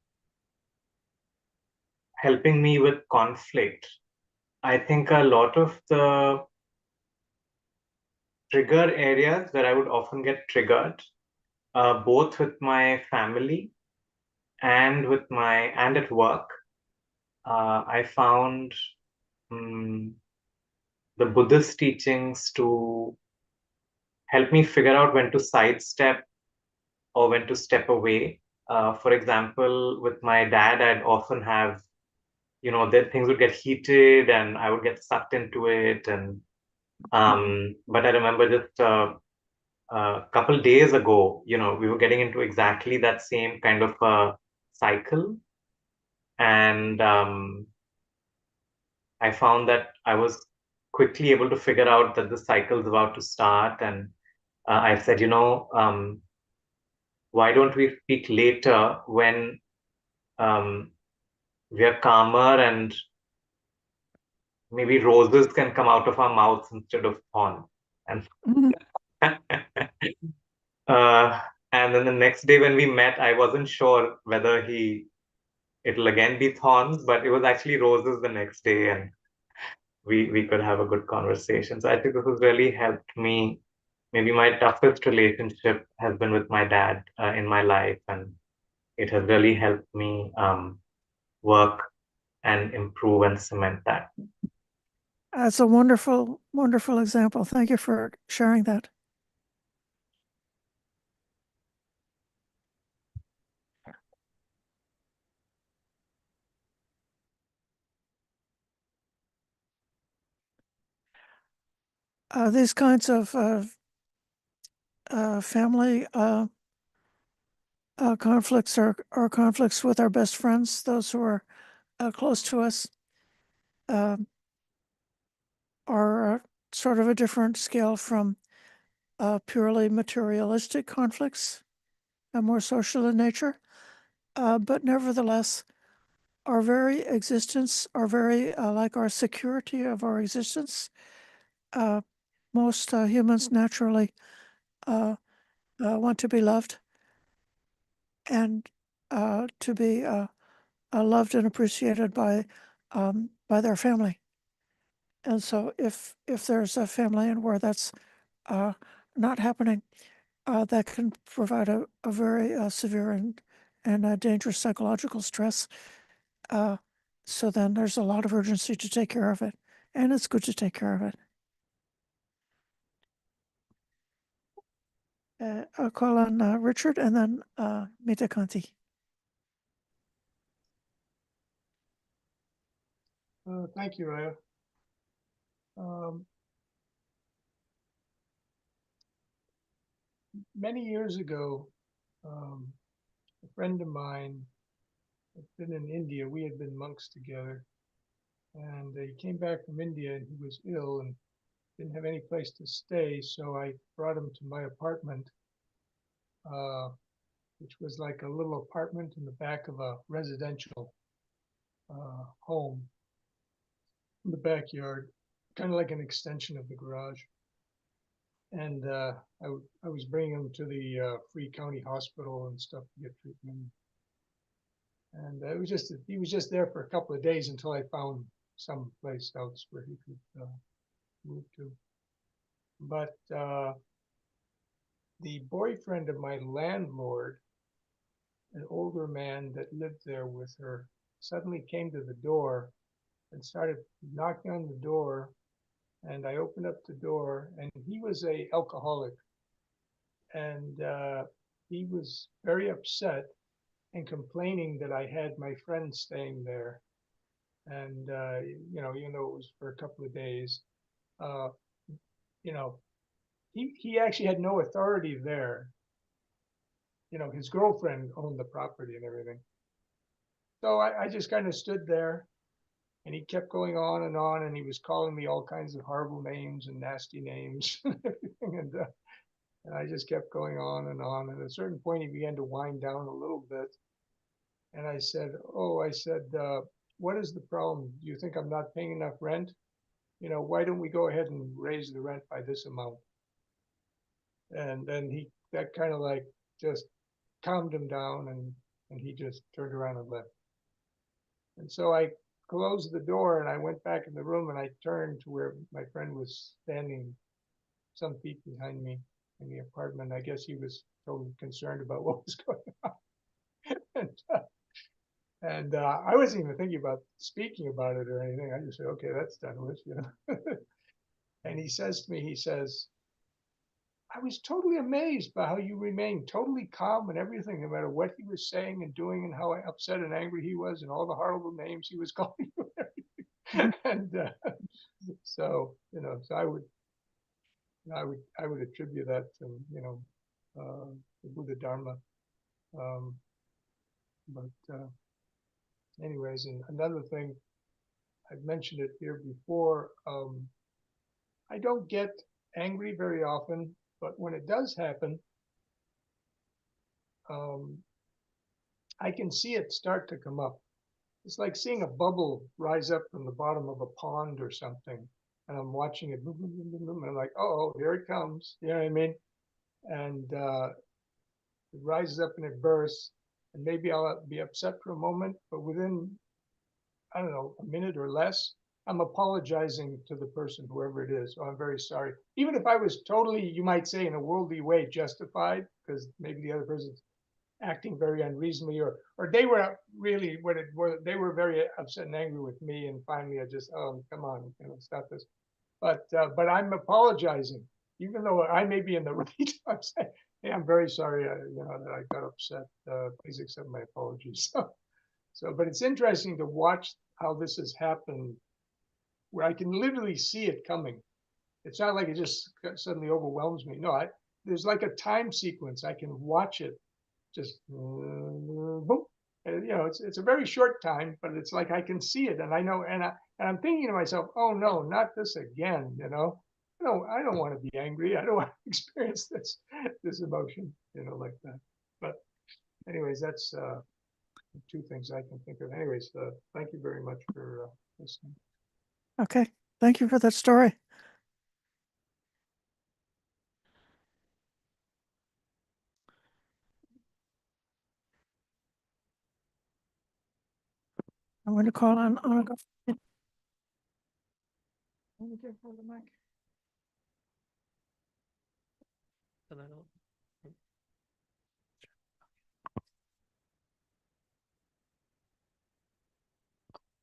helping me with conflict, I think a lot of the trigger areas where I would often get triggered, both with my family and at work, I found um, the Buddhist teachings to help me figure out when to sidestep or when to step away. For example, with my dad, I'd often have, that things would get heated and I would get sucked into it. And but I remember just a couple days ago, we were getting into exactly that same kind of cycle, and I found that I was quickly able to figure out that the cycle is about to start, and I said, why don't we speak later when um, we are calmer and maybe roses can come out of our mouths instead of thorns. And Mhm. uh, and then the next day when we met, I wasn't sure whether it'll again be thorns, but it was actually roses the next day, and we could have a good conversation. So I think this has really helped me. Maybe my toughest relationship has been with my dad in my life, and it has really helped me work and improve and cement that. That's a wonderful, wonderful example. Thank you for sharing that. These kinds of family conflicts are conflicts with our best friends, those who are close to us, uh, are sort of a different scale from purely materialistic conflicts, more social in nature. But nevertheless, our very existence, our very like our security of our existence, most humans naturally uh, want to be loved and to be loved and appreciated by their family. And so, if there's a family and where that's uh, not happening, that can provide a very severe and dangerous psychological stress. Uh, so then there's a lot of urgency to take care of it, and it's good to take care of it. I'll call on Richard and then Mita Kanti. Thank you, Ayya. Many years ago, a friend of mine had been in India. We had been monks together, and he came back from India and he was ill and didn't have any place to stay. So I brought him to my apartment, uh, which was like a little apartment in the back of a residential home in the backyard, kind of like an extension of the garage. And I was bringing him to the free county hospital and stuff to get treatment. And he was just there for a couple of days until I found some place else where he could move to. But the boyfriend of my landlord, an older man that lived there with her, suddenly came to the door and started knocking on the door. And I opened up the door, and he was a alcoholic, and he was very upset and complaining that I had my friend staying there. And, even though it was for a couple of days, uh, you know, he actually had no authority there. His girlfriend owned the property and everything. So I just kind of stood there, and he kept going on, and he was calling me all kinds of horrible names and nasty names and everything. And I just kept going on. And at a certain point, he began to wind down a little bit. And I said, what is the problem? Do you think I'm not paying enough rent? Why don't we go ahead and raise the rent by this amount? And then that kind of like just calmed him down, and he just turned around and left. And so I closed the door and I went back in the room and I turned to where my friend was standing some feet behind me in the apartment. I guess he was totally concerned about what was going on. And I wasn't even thinking about speaking about it or anything. I just said, okay, that's done with. And he says to me, I was totally amazed by how you remained totally calm and everything, no matter what he was saying and doing, and how upset and angry he was, and all the horrible names he was calling you and everything. And so I would attribute that to the Buddha Dharma. But anyways, and another thing, I've mentioned it here before. I don't get angry very often, but when it does happen, I can see it start to come up. It's like seeing a bubble rise up from the bottom of a pond or something, and I'm watching it, and I'm like, oh, here it comes. You know what I mean? And it rises up and it bursts, and maybe I'll be upset for a moment, but within, I don't know, a minute or less, I'm apologizing to the person, whoever it is. Oh, I'm very sorry. Even if I was totally, you might say, in a worldly way, justified, because maybe the other person's acting very unreasonably, or they were really they were very upset and angry with me, and finally I just, oh, come on, stop this. But I'm apologizing, even though I may be in the right. I'm saying, hey, I'm very sorry, that I got upset. Please accept my apologies. But it's interesting to watch how this has happened, where I can literally see it coming. It's not like it just suddenly overwhelms me. No, there's like a time sequence. I can watch it just boom. And, it's a very short time, but it's like I can see it, and I know, and I'm thinking to myself, oh no, not this again. No, I don't want to be angry. I don't want to experience this emotion, like that. But anyways, that's two things I can think of. Anyways, thank you very much for listening. Okay, thank you for that story. I'm going to call on Anna. Let me give her the mic.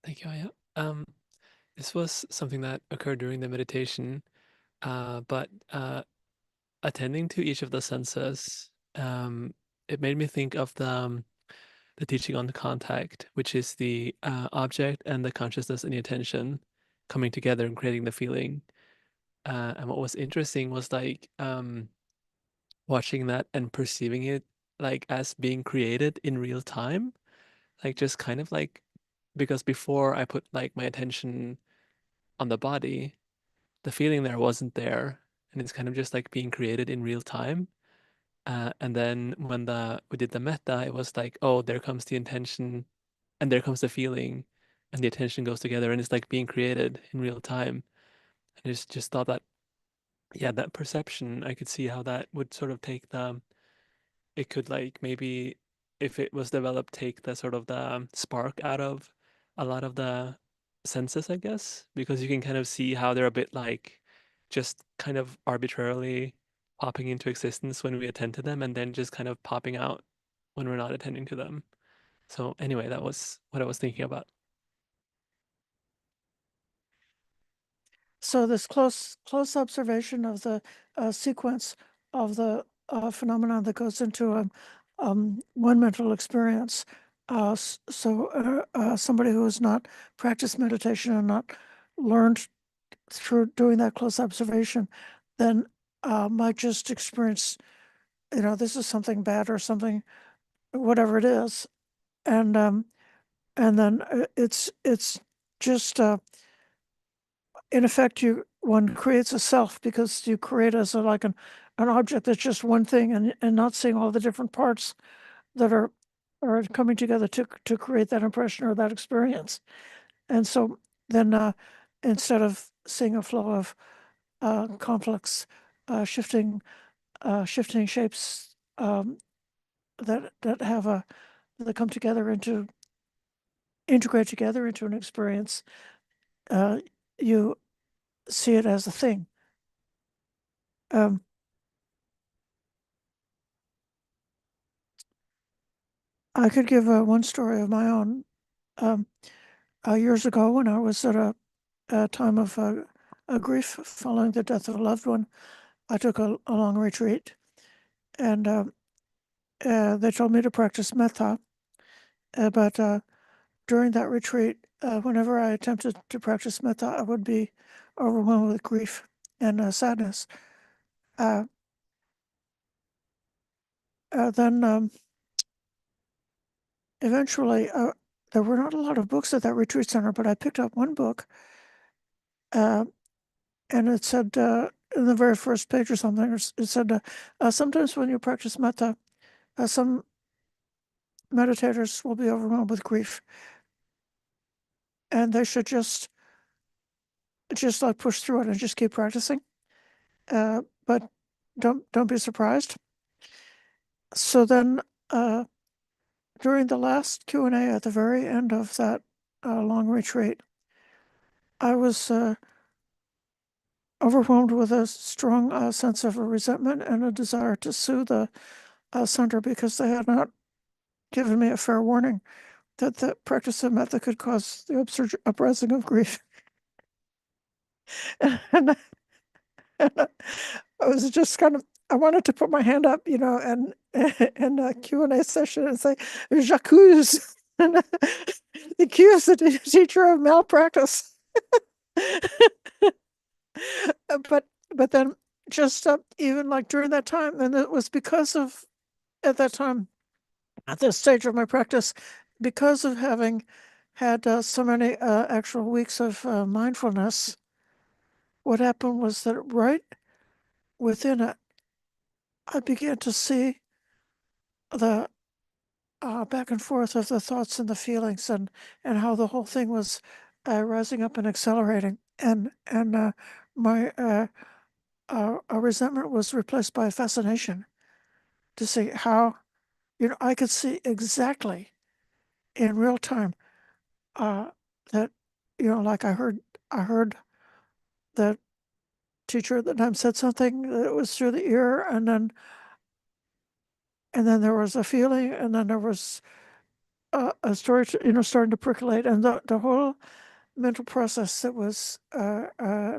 Thank you, Ayya. This was something that occurred during the meditation, but attending to each of the senses, it made me think of the teaching on the contact, which is the object and the consciousness and the attention coming together and creating the feeling. And what was interesting was like watching that and perceiving it like as being created in real time, like just kind of like, because before I put like my attention on the body, the feeling there wasn't there, and it's kind of just like being created in real time. And then when we did the metta, it was like, oh, there comes the intention, and there comes the feeling, and the attention goes together, and it's like being created in real time. And I just thought that, yeah, that perception, I could see how that would sort of take it could like maybe, if it was developed, take the sort of the spark out of a lot of the senses, I guess, because you can kind of see how they're a bit like just kind of arbitrarily popping into existence when we attend to them, and then just kind of popping out when we're not attending to them. So anyway, that was what I was thinking about. So this close observation of the sequence of the phenomenon that goes into one mental experience. Somebody who has not practiced meditation and not learned through doing that close observation, then might just experience, this is something bad or something, whatever it is, and then it's just in effect one creates a self, because you create as like an object that's just one thing, and not seeing all the different parts that are coming together to create that impression or that experience. And so then instead of seeing a flow of complex shifting shapes that come together integrate together into an experience, you see it as a thing. I could give one story of my own. Years ago, when I was at a time of grief following the death of a loved one, I took a long retreat, and they told me to practice metta. But during that retreat, whenever I attempted to practice metta, I would be overwhelmed with grief and sadness. Then eventually, there were not a lot of books at that retreat center, but I picked up one book, and it said in the very first page or something, it said, sometimes when you practice metta, some meditators will be overwhelmed with grief, and they should just like push through it and just keep practicing. But don't be surprised. So then, during the last Q&A at the very end of that long retreat, I was overwhelmed with a strong sense of a resentment and a desire to sue the center, because they had not given me a fair warning that the practice of metta could cause the uprising of grief. and I was just kind of, I wanted to put my hand up, and in a Q&A session and say, j'accuse, and accuse the teacher of malpractice. but then just even like during that time, and it was because of, at that time, at this stage of my practice, because of having had so many actual weeks of mindfulness, what happened was that right within it, I began to see the back and forth of the thoughts and the feelings, and how the whole thing was rising up and accelerating, and my resentment was replaced by fascination to see how, I could see exactly in real time that, like I heard the teacher at the time said something that was through the ear, and then there was a feeling, and then there was a story, starting to percolate, and the whole mental process that was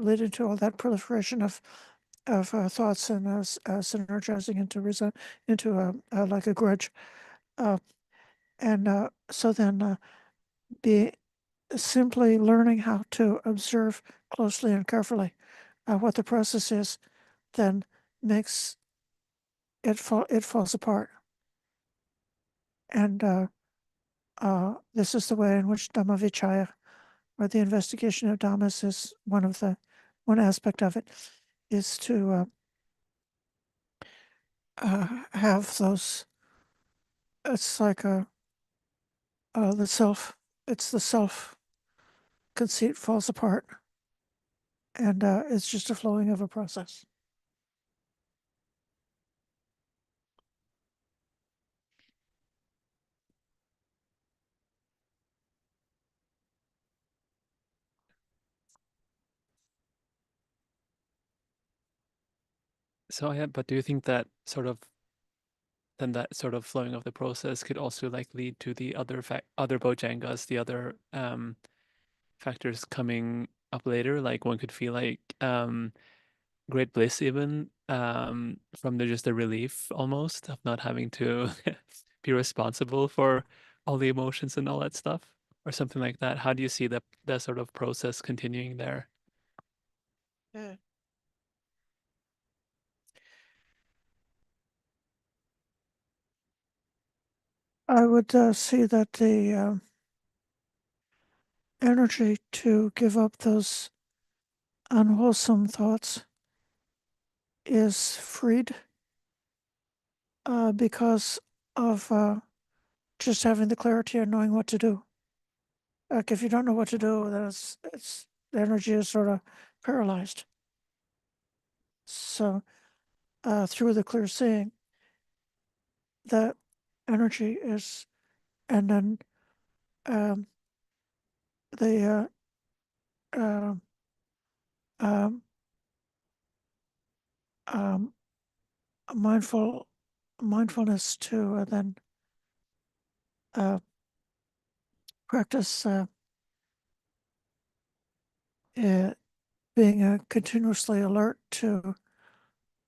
leading to all that proliferation of thoughts and synergizing into like a grudge. And so then be simply learning how to observe closely and carefully what the process is, then makes it falls apart. And this is the way in which Dhamma Vichaya, or the investigation of Dhammas, is one aspect of it, is to have those. It's like the self. It's the self conceit falls apart, and it's just a flowing of a process. So yeah, but do you think that sort of then that sort of flowing of the process could also like lead to the other bojjhangas, the other factors coming up later? Like one could feel like great bliss even from the just the relief almost of not having to be responsible for all the emotions and all that stuff, or something like that. How do you see that sort of process continuing there? Yeah. I would see that the energy to give up those unwholesome thoughts is freed because of just having the clarity and knowing what to do. Like if you don't know what to do, then it's the energy is sort of paralyzed. So through the clear seeing, that energy is, and then um, the um, um, um, mindfulness to then uh, practice being continuously alert to,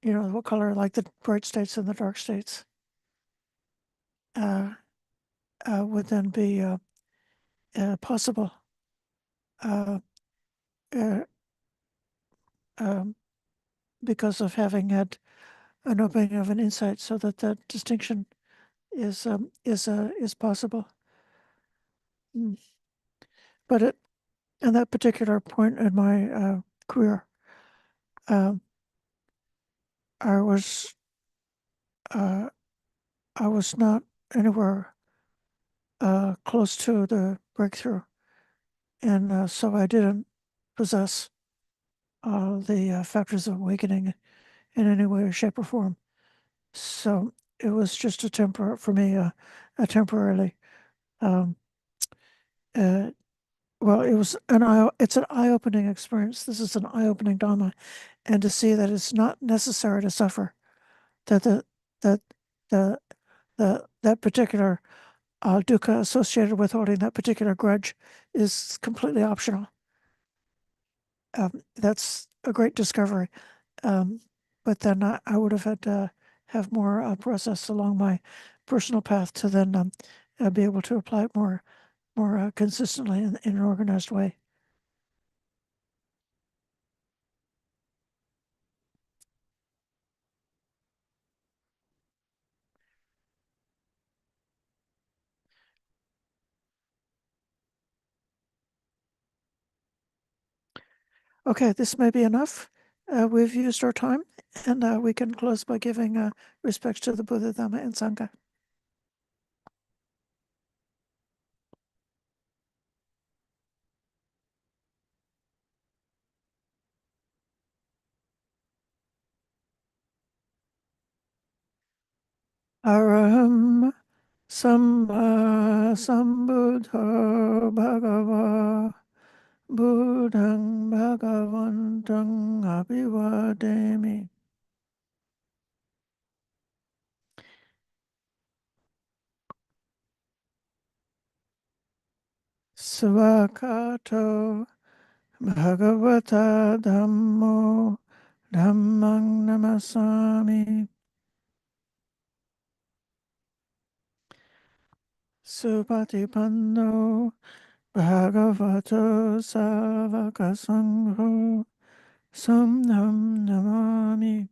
what color, like the bright states and the dark states, would then be possible uh, uh, um, because of having had an opening of an insight, so that that distinction is possible. Mm. But at that particular point in my career, um, I was uh, I was not anywhere close to the breakthrough, and so I didn't possess the factors of awakening in any way, shape, or form. So it was just a for me, a temporarily. Um, uh, well, it's an eye-opening experience. This is an eye-opening Dhamma, and to see that it's not necessary to suffer, that that the that particular dukkha associated with holding that particular grudge is completely optional. That's a great discovery. But then I would have had to have more process along my personal path to then be able to apply it more consistently in an organized way. Okay, this may be enough. We've used our time, and we can close by giving respects to the Buddha, Dhamma, and Sangha. Araham Samma Sambuddha Bhagava Buddhang Bhagavantang Abhivademi. Svakato Bhagavata Dhammo Dhammang Namasami. Supatipanno Bhagavato Savaka Sangho Samnam Namami.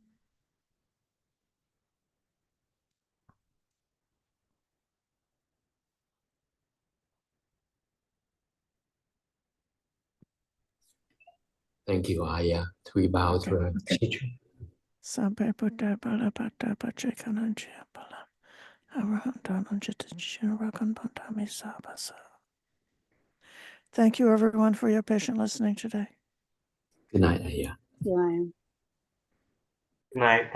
Thank you, Ayya. We bow Okay. to our teacher. Sampai Buddha Bala Bhatta Pachikananjia Bala Arahantananjita Rakan Pantami Sabasa. Thank you, everyone, for your patient listening today. Good night, Ayya. Yeah. Good night. Thank